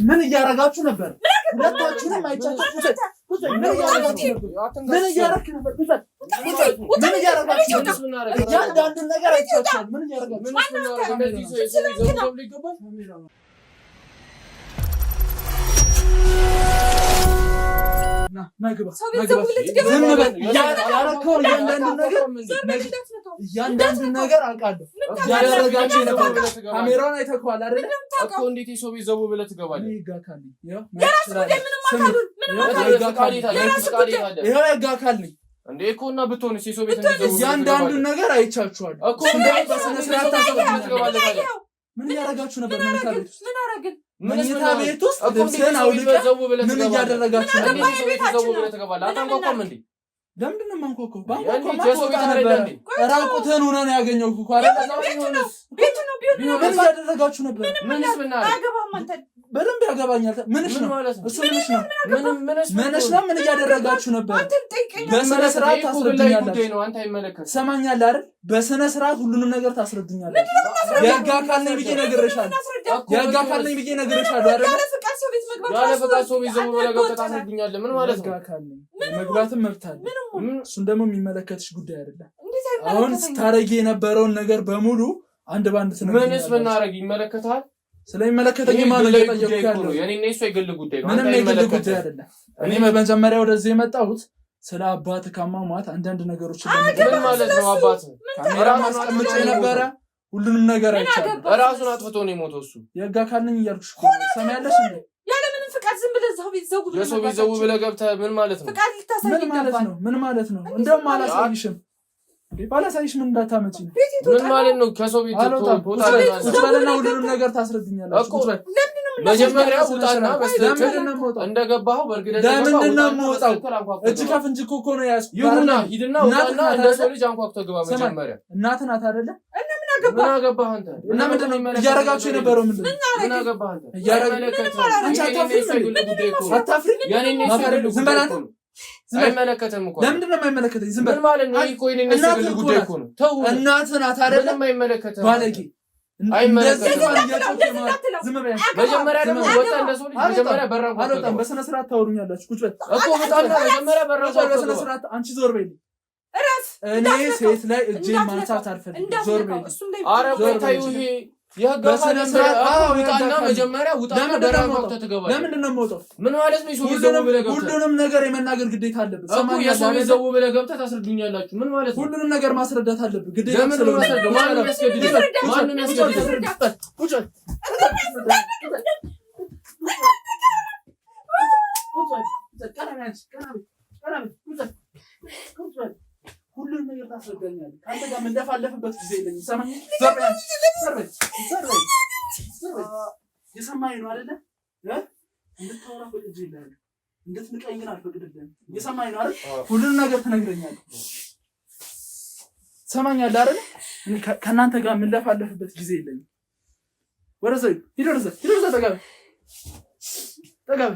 ምን እያረጋችሁ ነበር ሁለታችሁንም አይቻችሁ ምን እያረጋችሁ ነበር ምን እያረጋችሁ እያንዳንዱን ነገር አይቻችሁ ምን እያረጋችሁ ናግባ እያንዳንዱን ነገር አውቃለሁ ያደረጋችሁ ነበር ካሜራውን አይተኸዋል አይደል እኮ እንዴት የሰው ቤት ዘው ብለህ ትገባለህ ይጋካልኝ ይሄው ያጋካልኝ እንዴ እኮና ብትሆንስ የሰው ቤት እንደዘው እያንዳንዱን ነገር አይቻችኋል እኮ እንዴት በስነ ስርዓት ትገባለህ ታዲያ ምን ያረጋችሁ ነበር ምን አረግን መኝታ ቤት ውስጥ ልብስህን አውልቀህ ምን እያደረጋችሁ ነበር? አታንኳኳም እንዴ? ለምንድን ነው የማንኳኳው? ራቁትህን ሆነህ ነው ያገኘሁህ እኮ አይደል? ምን እያደረጋችሁ ነበር? በደንብ ያገባኛል። ምንሽ ነው እሱ? ምንሽ ነው? ምንሽ ነው? ምን እያደረጋችሁ ነበር? በስነ ስርዓት ታስረዱኛላችሁ። ሰማኛለህ አይደል? በስነ ስርዓት ሁሉንም ነገር ታስረዱኛላችሁ። የህግ አካል ነኝ ብዬ ነግሬሻለሁ። የህግ አካል ነኝ ብዬ ነግሬሻለሁ አይደል? ያለ ፈቃድ ሰው ቤት ዘው ብለህ ገብተህ ታስረዱኛለህ። ምን ማለት ነው? መግባትም መብት አለ። እሱን ደግሞ የሚመለከትሽ ጉዳይ አይደለም። አሁን ስታረጊ የነበረውን ነገር በሙሉ አንድ ባንድ ትነግሪኛለሽ። ምንስ ብናረግ ይመለከታል? ስለሚመለከተኝ ማለት ነው የጠየቅኩት። የኔና የእሱ የግል ጉዳይ ነው። ምንም የግል ጉዳይ አይደለም። እኔ በመጀመሪያ ወደዚህ የመጣሁት ስለ አባት ካማማት አንዳንድ ነገሮችን ለምን ማለት ነው? አባት ካሜራ ማስቀመጫ የነበረ ሁሉንም ነገር አይቻልም። ራሱን አጥፍቶ ነው የሞተው እሱ። የህግ አካል ነኝ እያልኩሽ እኮ ነው። ሰማያለሽ እንዴ? ያለ ምንም ፍቃድ ዝም ብለህ እዛው ቤት ዘው ብለህ የሰው ቤት ዘው ብለህ ገብተህ ምን ማለት ነው? ፍቃድ ልታሳይ ይገባል። ምን ማለት ነው? እንደውም አላሳይሽም እንዴ? ባላሳይሽ ምን እንዳታመጪ ነው? ምን ማለት ነው? ከሰው ቤት ትወጣለና ሁሉንም ነገር ታስረዱኛላችሁ። ቁጭ በል መጀመሪያ ውጣና በስተቀር እንደገባው በርግደህ ለምንድን ነው የምወጣው? እጅ ከፍንጅ እኮ ነው ያዝኩት። ይሁና ሂድና ውጣና እንደ ሰው ልጅ አንኳኩተህ ግባ። መጀመሪያ እናት ናት አይደለ? ምን አገባህ አንተ? እና ምንድን ነው እያደረጋችሁ የነበረው? ምንድን ነው ምን አገባህ አንተ? አንቺ አታፍሪም? ዝም በል አንተ። አይመለከተም እኮ። ለምንድን ነው የማይመለከተኝ? ዝም በል ምን ማለት ነው? እኮ የኔ ነሽ የግል ጉዳይ እኮ ነው። ተው እናት ናት አይደለ? ምንም አይመለከተም። ባለጌ መጀመሪያ ደግሞ ወጣ እንደ ሰው ልጅ መጀመሪያ በራን አልወጣም። በስነ ስርዓት ታወሩኛላችሁ። ቁጭ በል እኮ ወጣና መጀመሪያ በራን በስነ ስርዓት። አንቺ ዞር በይ። እኔ ሴት ላይ እጄን ማንሳት አልፈልግም። ዞር በይ። ኧረ ቆይታዩ ይሄ በስነ ስርዓት ውጣና መጀመሪያ ውጣና በራን ወጥተህ ትገባለህ። ለምንድን ነው የምወጣው? ምን ማለት ነው? የሰው ዘው ብለህ ገብተህ ሁሉንም ነገር የመናገር ግዴታ አለብህ። ሰማኝ። የሰው ዘው ብለህ ገብተህ ታስረዱኛላችሁ። ምን ማለት ነው? ሁሉንም ነገር ማስረዳት አለብህ ግዴታ። ለምን ነው ማስረዳው? ማንም ያስገድዳል? ማንም ያስገድዳል? ቁጭ በል። ሁሉንም ነገር ታስረዳኛለህ። ከአንተ ጋር የምንደፋለፍበት ጊዜ የለኝም። ሰማኝ። የሰማኸኝ ነው አይደለ? እንድታወራ ፈቅጄልሃለሁ። እንድትንቀኝ ግን አልፈቅድልህም። የሰማኸኝ ነው አይደል? ሁሉንም ነገር ትነግረኛለህ። ትሰማኛለህ አይደል? ከእናንተ ጋር የምንደፋለፍበት ጊዜ የለኝም። ወደዛ ሂድ፣ ወደዛ ጠጋ በል።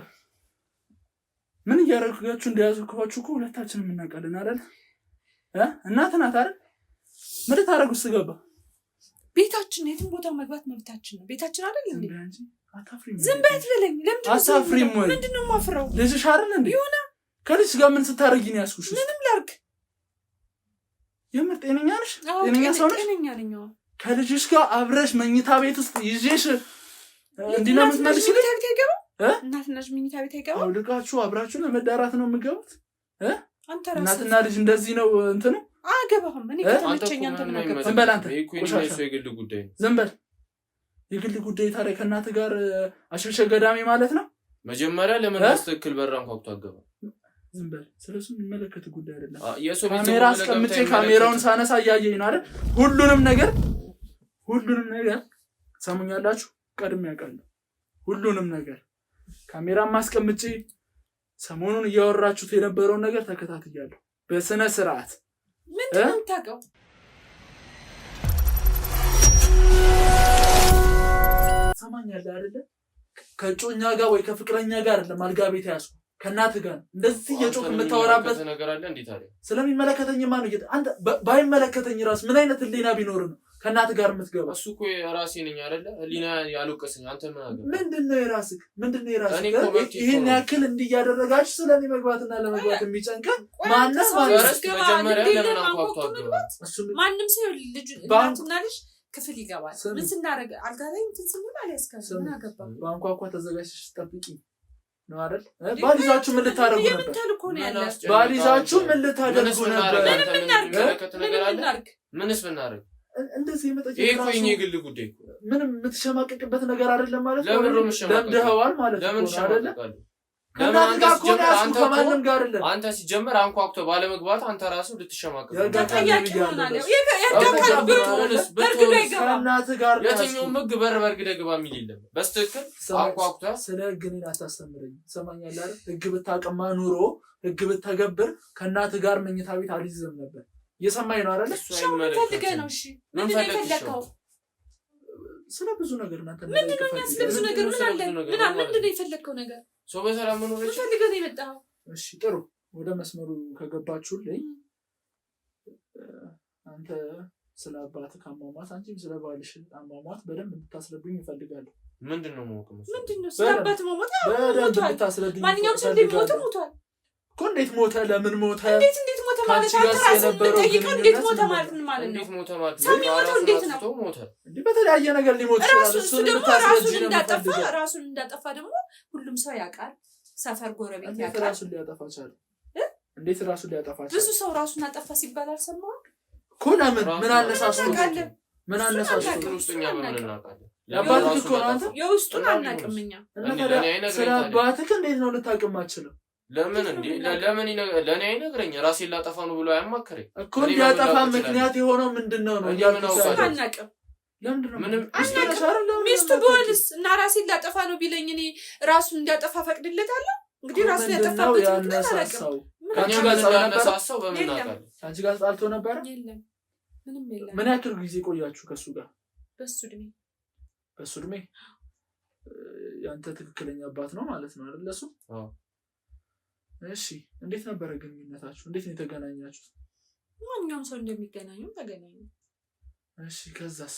ምን እያደረጋችሁ እንደያዝኳችሁ እኮ ሁለታችንም እናውቃለን አይደል? እናት ናት አይደል? ምን ልታረጉ ስገባ? ቤታችን የትም ቦታ መግባት መብታችን ነው። ቤታችን አይደል እንዴ? አታፍሪም? ዝም በይ አትበለኝ። ለምንድን ነው አታፍሪም ወይ? ምንድን ነው የማፍረው? ልጅሽ አይደል እንዴ? ይሁና። ከልጅ ጋር ምን ስታረጊ ነው ያስኩሽ? ምንም ላርግ። የምር ጤነኛ ነሽ? ጤነኛ ሰው ነሽ? ጤነኛ ነኝ። ከልጅሽ ጋር አብረሽ መኝታ ቤት ውስጥ ይዤሽ እንዲህ ነው የምትመልሺ? እናትና ልጅ መኝታ ቤት አይገባም? አውልቃችሁ አብራችሁ ለመዳራት ነው የምትገቡት? እናትና ልጅ እንደዚህ ነው እንትኑ? አገባህም። እኔ ከተመቸኝ አንተ ምን አገባህ? ዝም በል አንተ። የግል ጉዳይ ነው። ዝም በል። የግል ጉዳይ ታዲያ ከእናት ጋር አሸሸ ገዳሜ ማለት ነው። መጀመሪያ ለምን አስተክል በራን ኳኩቶ አገባ? ዝም በል። ስለሱ የሚመለከት ጉዳይ አይደለም። ካሜራ አስቀምጬ ካሜራውን ሳነሳ እያየኝ ነው አይደል? ሁሉንም ነገር ሰሙኛላችሁ። ቀድሜ ያውቃለሁ ሁሉንም ነገር። ካሜራም አስቀምጬ ሰሞኑን እያወራችሁት የነበረውን ነገር ተከታትያለሁ በስነ ስርዓት። ምንድን ነው የምታውቀው? ሰማኛለህ አይደለ? ከጮኛ ጋር ወይ ከፍቅረኛ ጋር አይደለም አልጋ ቤት ያዝኩ ከእናትህ ጋር እንደዚህ የጮክ የምታወራበት ነገር አለ እንዴ? ታዲያ ስለሚመለከተኝማ ነው። አንተ ባይመለከተኝ ራስ ምን አይነት ህሊና ቢኖር ነው ከእናትህ ጋር የምትገባ? እሱ እኮ የራሴ ነኝ አይደለ? ህሊና ያልወቀሰኝ አንተ ምን አገባህ? ምንድነው የራስህ? ይሄን ያክል እንዲህ እያደረጋችሁ ስለኔ መግባትና ለመግባት የሚጨንቀን ማንም ማንም ሰው ልጅ እናትና ልጅ ክፍል ይገባል። ምን ስናደርግ አልጋ ላይ እንትን ስንል አልያዝከም። ምን አገባህ? በአንኳኳ ተዘጋጅተሽ ጠብቂ ነው አይደል? ባሊዛችሁ ምን ልታደርጉ ነበር? ባሊዛችሁ ምን ልታደርጉ ነበር? ምንስ ብናደርግ እንደዚህ የመጠየቅ ይሄ እኮ የእኔ የግል ጉዳይ እኮ ምንም የምትሸማቀቅበት ነገር አይደለም ማለት ነው። ለምደኸዋል ማለት ነው አይደለ? አንተ ሲጀመር አንኳኩቶ ባለመግባት አንተ ራሱ ልትሸማቀቅ የትኛውም ህግ በርግደህ ግባ የሚል የለም። በስትክክል አንኳኩቶ ስለ ህግ እኔን አታስተምረኝ። ትሰማኛለህ አይደል? ህግ ብታውቅማ ኑሮ ህግ ብትተገብር ከእናትህ ጋር መኝታ ቤት አልይዝም ነበር። እየሰማኝ ነው አይደል? ፈልገህ ነው? እሺ ምንድን ነው የፈለግከው? ስለ ብዙ ነገር እናንተ ምንድን ነው ስለ ብዙ ነገር ምን አለ? ምንድን ነው የፈለግከው ነገር? ሰው በሰላም መኖር ፈልገህ ነው የመጣኸው? እሺ ጥሩ። ወደ መስመሩ ከገባችሁልኝ አንተ ስለ አባትህ አሟሟት አንቺም ስለ ባልሽ አሟሟት በደንብ እንድታስረዱኝ እፈልጋለሁ። ምንድን ነው የማውቀው? ምንድን ነው ስለ አባትህ መሞት? በደንብ እንድታስረዱኝ። ማንኛውም ሰው እንደሚሞት ሞቷል እኮ። እንዴት ሞተ? ለምን ሞተ? እንዴት ሞተ ማለት አንተ ራስህ የምትጠይቀው እንዴት ሞተ ማለት ምን ማለት ነው? እንዴት ሞተ ማለት ሰው የሚሞተው እንዴት ነው? እንዴ በተለያየ ነገር ሊሞት ይችላል። እሱን እንድታስረጅ ራሱን እንዳጠፋ ደግሞ ሁሉም ሰው ያውቃል። ሰፈር ጎረቤት ያውቃል። ራሱን ሊያጠፋ ቻለ? እንዴት ራሱን ሊያጠፋ ቻለ? ብዙ ሰው ራሱን አጠፋ ሲባል አልሰማህም እኮ? ለምን? ምን አነሳስቶ? ምን አነሳስቶ? ውስጥኛ በምን እናውቃለን? አባትህ እኮ ነው። አንተ የውስጡን አናውቅም እኛ። ስለ አባትህ እንዴት ነው ልታውቅም አትችልም? ለምን እንዴ? ለምን ለኔ አይነግረኝ? ራሴን ላጠፋ ነው ብሎ አያማከረኝ እኮ። እንዲያጠፋ ምክንያት የሆነው ምንድነው ነው አናውቅም። ለምንድን ነው ምንም ሚስቱ ቢሆንስ እና ራሴን ላጠፋ ነው ቢለኝ እኔ ራሱን እንዲያጠፋ ፈቅድለታለሁ? እንግዲህ ራሱ ያጠፋበት ያነሳሳው ከአንቺ ጋር ያነሳሳው በምን አውቃለሁ? ከአንቺ ጋር ተጣልቶ ነበረ? የለም ምንም የለም። ምን ያክል ጊዜ ቆያችሁ ከሱ ጋር? በሱ እድሜ ያንተ ትክክለኛ አባት ነው ማለት ነው አይደል? እሱ እሺ። እንዴት ነበረ ግንኙነታችሁ? እንዴት ነው የተገናኛችሁት? ማንኛውም ሰው እንደሚገናኙ ተገናኙ። እሺ ከዛስ?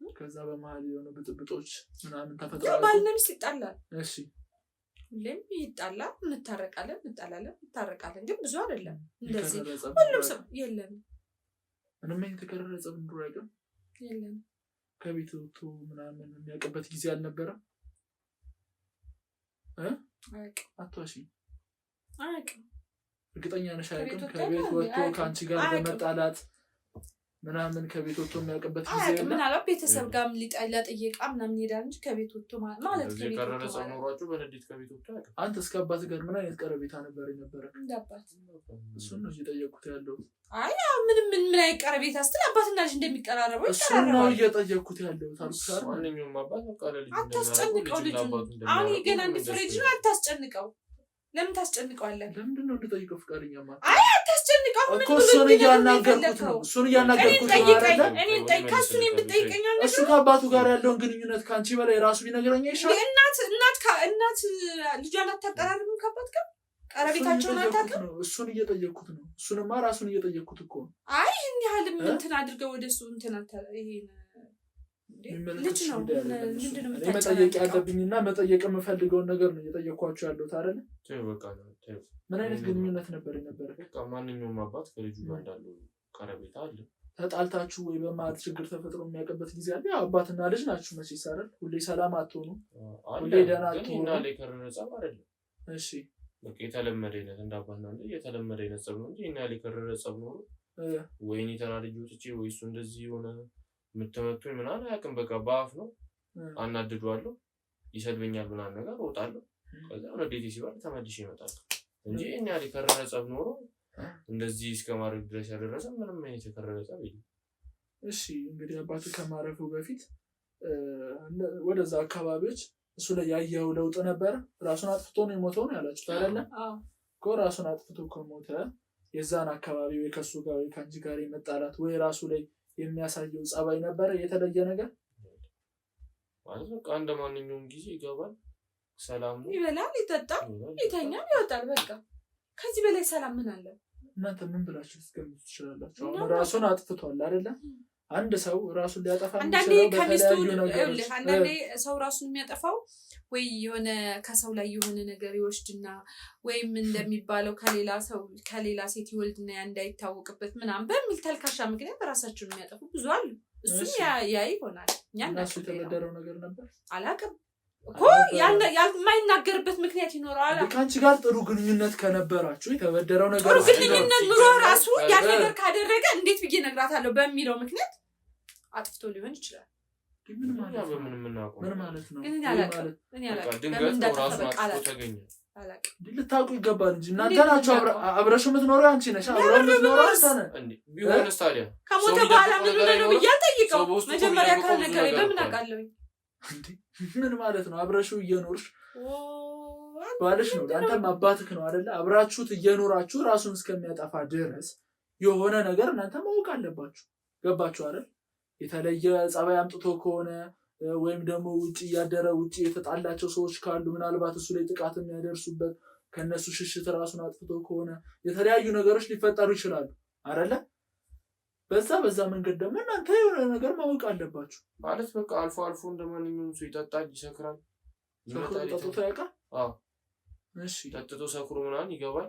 ከዛ በመሀል የሆነ ብጥብጦች ምናምን ተፈጥሯል። ባልና ሚስት ይጣላል። እሺ ሁሌም ይጣላል። እንታረቃለን ግን ብዙ አይደለም። እንደዚህ ሁሉም ሰው የለም። ምንም የተከረረ ጸብ ኑሮ አይቀርም። የለም። ከቤት ወጥቶ ምናምን የሚያውቅበት ጊዜ አልነበረም? አትዋሺኝ። እርግጠኛ ነሽ አያውቅም? ከቤት ወጥቶ ከአንቺ ጋር በመጣላት ምናምን ከቤት ወጥቶ የሚያውቅበት ጊዜ የለም? ምናልባት ቤተሰብ ጋርም ሊጣላ ጥየቃ ምናምን ይሄዳል እንጂ ከቤት ወጥቶ ማለት አንተ እስከ አባት ጋር ምን አይነት ቀረቤታ ነበር የነበረ? እንደ አባት እሱን ነው እየጠየኩት ያለው። አይ ምን አይነት ቀረቤታ ስትል አባትና ልጅ እንደሚቀራረበው እሱን ነው እየጠየኩት ያለው። ማንኛውም አባት አታስጨንቀው ልጁን። አሁን ገና እንድትወልድ ነው። አታስጨንቀው። ለምን ታስጨንቀዋለህ? ለምንድን ነው እንድጠይቀው ፍቃደኛ ማለት? አይ አታስጨንቀው። ምን እኮ እሱን እያናገርኩት ነው። እኔን ጠይቅ። ከእሱን የምትጠይቀኝ አለ? እሱ ከአባቱ ጋር ያለውን ግንኙነት ከአንቺ በላይ ራሱ ቢነግረኝ ይሻላል። እናት ልጇን አታቀራርብም ከአባት ጋር? ቀረቤታቸውን አታውቅም? እሱን እየጠየቅኩት ነው። እሱንማ ራሱን እየጠየቅኩት እኮ ነው። አይ ይህን ያህል እንትን አድርገው ወደ እሱ እንትን ይሄን ልጅ ነው መጠየቅ ያለብኝና መጠየቅ የምፈልገውን ነገር ነው እየጠየኳቸው ያለሁት አይደል? ምን አይነት ግንኙነት ነበር የነበረ? ማንኛውም አባት ከልጁ ጋር እንዳለው ቀረቤታ አለ። ተጣልታችሁ ወይ በመሀል ችግር ተፈጥሮ የሚያውቅበት ጊዜ አለ? አባትና ልጅ ናችሁ መቼስ አይደል? ሁሌ ሰላም አትሆኑ፣ ሁሌ ደህና አትሆኑ። እሺ በቃ የተለመደ አይነት እንዳባና እንደ የተለመደ አይነት ጸብ ነው እንጂ እና የከረረ ጸብ ነው ወይኔ ተናድጄ ወጥቼ ወይ እሱ እንደዚህ ሆነ የምትመቱኝ ምናምን አያውቅም። በቃ በአፍ ነው አናድዷለሁ፣ ይሰድበኛል ምናምን ነገር እወጣለሁ። ከዛ ወደ ዴቴ ሲባል ተመልሼ እመጣለሁ። እንጂ እኛ የከረረ ጸብ ኖሮ እንደዚህ እስከማድረግ ድረስ ያደረሰ ምንም አይነት የከረረ ጸብ የለም። እሺ እንግዲህ አባቱ ከማረፉ በፊት ወደዛ አካባቢዎች እሱ ላይ ያየው ለውጥ ነበር? ራሱን አጥፍቶ ነው የሞተው ነው ያላችሁት አይደለ? እኮ ራሱን አጥፍቶ ከሞተ የዛን አካባቢ ወይ ከሱ ጋር ወይ ከአንቺ ጋር የመጣላት ወይ ራሱ ላይ የሚያሳየው ጸባይ ነበር የተለየ ነገር ማለት በቃ እንደ ማንኛውም ጊዜ ይገባል፣ ሰላም ነው፣ ይበላል፣ ይጠጣል፣ ይተኛል፣ ይወጣል። በቃ ከዚህ በላይ ሰላም ምን አለ? እናንተ ምን ብላችሁ ልትገምቱ ትችላላችሁ? ራሱን አጥፍቷል አይደለ? አንድ ሰው ራሱን ሊያጠፋ አንዳንዴ ሰው ራሱን የሚያጠፋው ወይ የሆነ ከሰው ላይ የሆነ ነገር ይወስድና ወይም እንደሚባለው ከሌላ ሴት ይወልድና ያ እንዳይታወቅበት ምናምን በሚል ተልካሻ ምክንያት ራሳቸውን የሚያጠፉ ብዙ አሉ። እሱም ያ ይሆናል። እሱ የተበደረው ነገር ነበር አላውቅም እኮ የማይናገርበት ምክንያት ይኖረዋል። ከአንቺ ጋር ጥሩ ግንኙነት ከነበራችሁ የተበደረው ነገር ጥሩ ግንኙነት ኑሮ ራሱ ያን ነገር ካደረገ እንዴት ብዬ እነግራታለሁ በሚለው ምክንያት አጥፍቶ ሊሆን ይችላል። ምን ማለት ነው? እኔ አላውቅም። ልታውቁ ይገባል እንጂ እናንተ ናችሁ አብረሽ የምትኖረው አንቺ ነሽ። አብረሽ የምትኖረው አንተ ነህ። ቢሆንስ ታዲያ ከሞተ በኋላ ምን ነው ብዬ አልጠይቀው። መጀመሪያ ካልነገረኝ በምን አውቃለሁ? ምን ማለት ነው? አብረሽው እየኖርሽ ባልሽ ነው አንተም አባትህ ነው አይደለ? አብራችሁት እየኖራችሁ ራሱን እስከሚያጠፋ ድረስ የሆነ ነገር እናንተ ማወቅ አለባችሁ። ገባችሁ አይደል? የተለየ ጸባይ አምጥቶ ከሆነ ወይም ደግሞ ውጪ ያደረ ውጪ የተጣላቸው ሰዎች ካሉ ምናልባት እሱ ላይ ጥቃት የሚያደርሱበት ከነሱ ሽሽት ራሱን አጥፍቶ ከሆነ የተለያዩ ነገሮች ሊፈጠሩ ይችላሉ አይደለ? በዛ መንገድ ደግሞ እናንተ የሆነ ነገር ማወቅ አለባችሁ። ማለት በቃ አልፎ እንደማንኛውም ሰው ይጠጣል፣ ይሰክራል፣ ጠጥቶ ያውቃል። እሺ ጠጥቶ ሰክሮ ምናምን ይገባል፣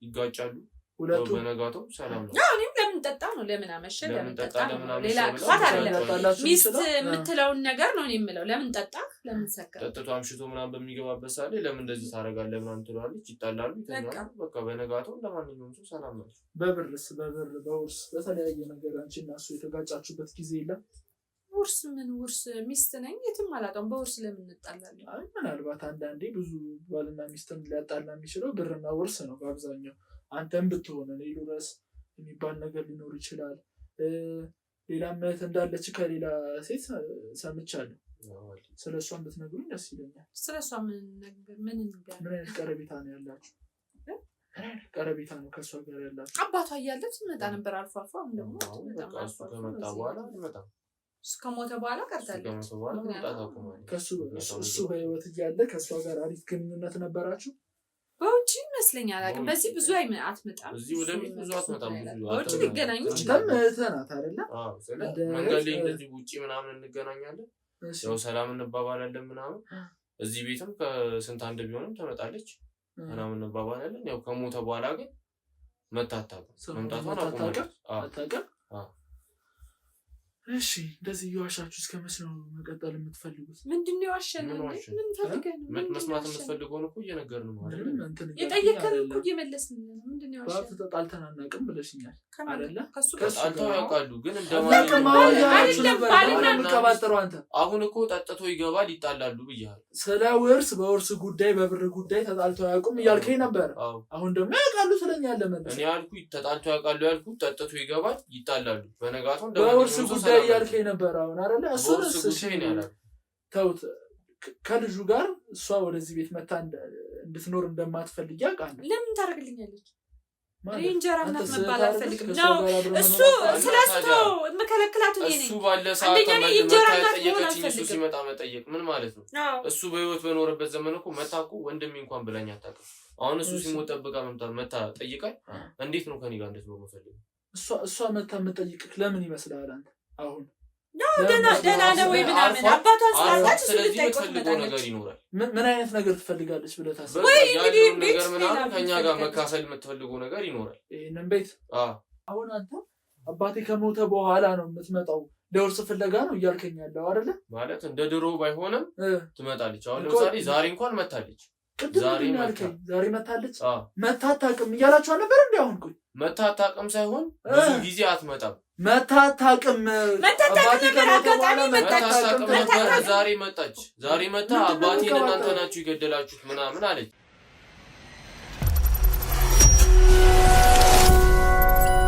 ይጋጫሉ። ሁለቱ በነጋታው ሰላም ነው። እኔም ለምን ጠጣ ነው ለምን አመሸ ለምን ጠጣ ነው ሌላ ጥፋት አይደለም። ሚስት የምትለውን ነገር ነው የምለው። ለምን ጠጣ ለምን ሰከረ ጠጥቶ አምሽቶ ምናምን በሚገባበት ሰዓት ላይ ለምን እንደዚህ ታደርጋለህ ምናምን ትላለች፣ ይጣላሉ፣ ይተኛሉ። በቃ በነጋታው እንደማንኛውም ሰው ሰላም ነው። በውርስ በተለያየ ነገር አንቺና እሱ የተጋጫችሁበት ጊዜ የለም? ውርስ ሚስት ነኝ የትም አላውቅም። በውርስ ለምን እንጣላለን? ምናልባት አንዳንዴ ብዙ ባልና ሚስትን ሊያጣላ የሚችለው ብርና ውርስ ነው በአብዛኛው። አንተም ብትሆነ ሌሎ ራስ የሚባል ነገር ሊኖር ይችላል። ሌላ እህት እንዳለች ከሌላ ሴት ሰምቻለሁ። ስለሷም ብትነግሩኝ ደስ ይለኛል። ስለሷ ምን አይነት ቀረቤታ ነው ያላችሁ? ቀረቤታ ነው ከሷ ጋር ያላችሁ? አባቷ እያለች ትመጣ ነበር አልፎ አልፎ። አሁን ደግሞ ከመጣ በኋላ አልመጣም። ከሞተ በኋላ ቀርታለች። እሱ በህይወት እያለ ከሷ ጋር አሪፍ ግንኙነት ነበራችሁ? በውጭ ይመስለኛል አላውቅም። በዚህ ብዙ አትመጣም። እዚህ ወደ ቤት ብዙ አትመጣም። በውጭ ሊገናኙ ይችላል። እህትናት አይደለ? መንገድ ላይ እንደዚህ ውጭ ምናምን እንገናኛለን። ያው ሰላም እንባባላለን ምናምን። እዚህ ቤትም ከስንት አንድ ቢሆንም ትመጣለች ምናምን እንባባላለን። ያው ከሞተ በኋላ ግን መምጣቷን አታውቅም። እሺ እንደዚህ እየዋሻችሁ እስከ መቼ ነው መቀጠል የምትፈልጉት? ምንድነው የዋሸነው? ምን ፈልገህ ነው? መስማት የምትፈልገው ነው እኮ እየነገርን ነው አይደል? የጠየከን እኮ እየመለስን ነው። ምንድነው የዋሸነው? ባቱ ተጣልተን አናውቅም ብለሽኛል አይደለ? ከሱ ተጣልተው ያውቃሉ ግን አሁን እኮ ጠጥቶ ይገባል፣ ይጣላሉ ብያለሁ። ስለ ውርስ በውርስ ጉዳይ በብር ጉዳይ ተጣልተው ያውቁም እያልከኝ ነበር። አሁን ደግሞ ያውቃሉ ስለኛለ ማለት እኔ ያልኩኝ ተጣልተው ያውቃሉ ያልኩት ጠጥቶ ይገባል፣ ይጣላሉ በነጋታው በውርስ ጉዳይ ያልከኝ ነበር። አሁን አይደለ? እሱስ ተውት። ከልጁ ጋር እሷ ወደዚህ ቤት መታ እንድትኖር እንደማትፈልግ ያውቃል። ለምን ታደርግልኛለች? እንጀራ እናት መባል አልፈልግም ነው እሱ። ስለስቶ መከለክላት እኔ ነኝ። እሱ ባለ ሰዓት ጠየቀችኝ። እሱ ሲመጣ መጠየቅ ምን ማለት ነው? እሱ በህይወት በኖረበት ዘመን እኮ መታ እኮ ወንድሜ እንኳን ብላኝ አታውቅም። አሁን እሱ ሲሞት ጠብቃ መታ ጠይቃኝ። እንዴት ነው ከኔ ጋር እንድትኖር የምፈልገው? እሷ መታ የምጠይቅህ ለምን ይመስልሃል አንተ? አሁን ደህና ነው ወይ ምናምን አባቷን ስላጣች የምትፈልገው ነገር ይኖራል። ምን አይነት ነገር ትፈልጋለች ብለህ ታስባለህ? ወይ እንግዲህ ነገር ምናምን ከኛ ጋር መካፈል የምትፈልገው ነገር ይኖራል። ይሄንን ቤት አሁን አንተ አባቴ ከሞተ በኋላ ነው የምትመጣው ለውርስ ፍለጋ ነው እያልከኝ ያለው አይደለ? ማለት እንደ ድሮ ባይሆንም ትመጣለች። አሁን ለምሳሌ ዛሬ እንኳን መታለች። ዛሬ መታለች። መታታቅም እያላችሁ አልነበር እንዴ? አሁን ቆይ መታታቅም ሳይሆን ብዙ ጊዜ አትመጣም። መታታቅም ዛሬ መጣች። ዛሬ መጣ አባቴን እናንተ ናችሁ የገደላችሁት ምናምን አለች።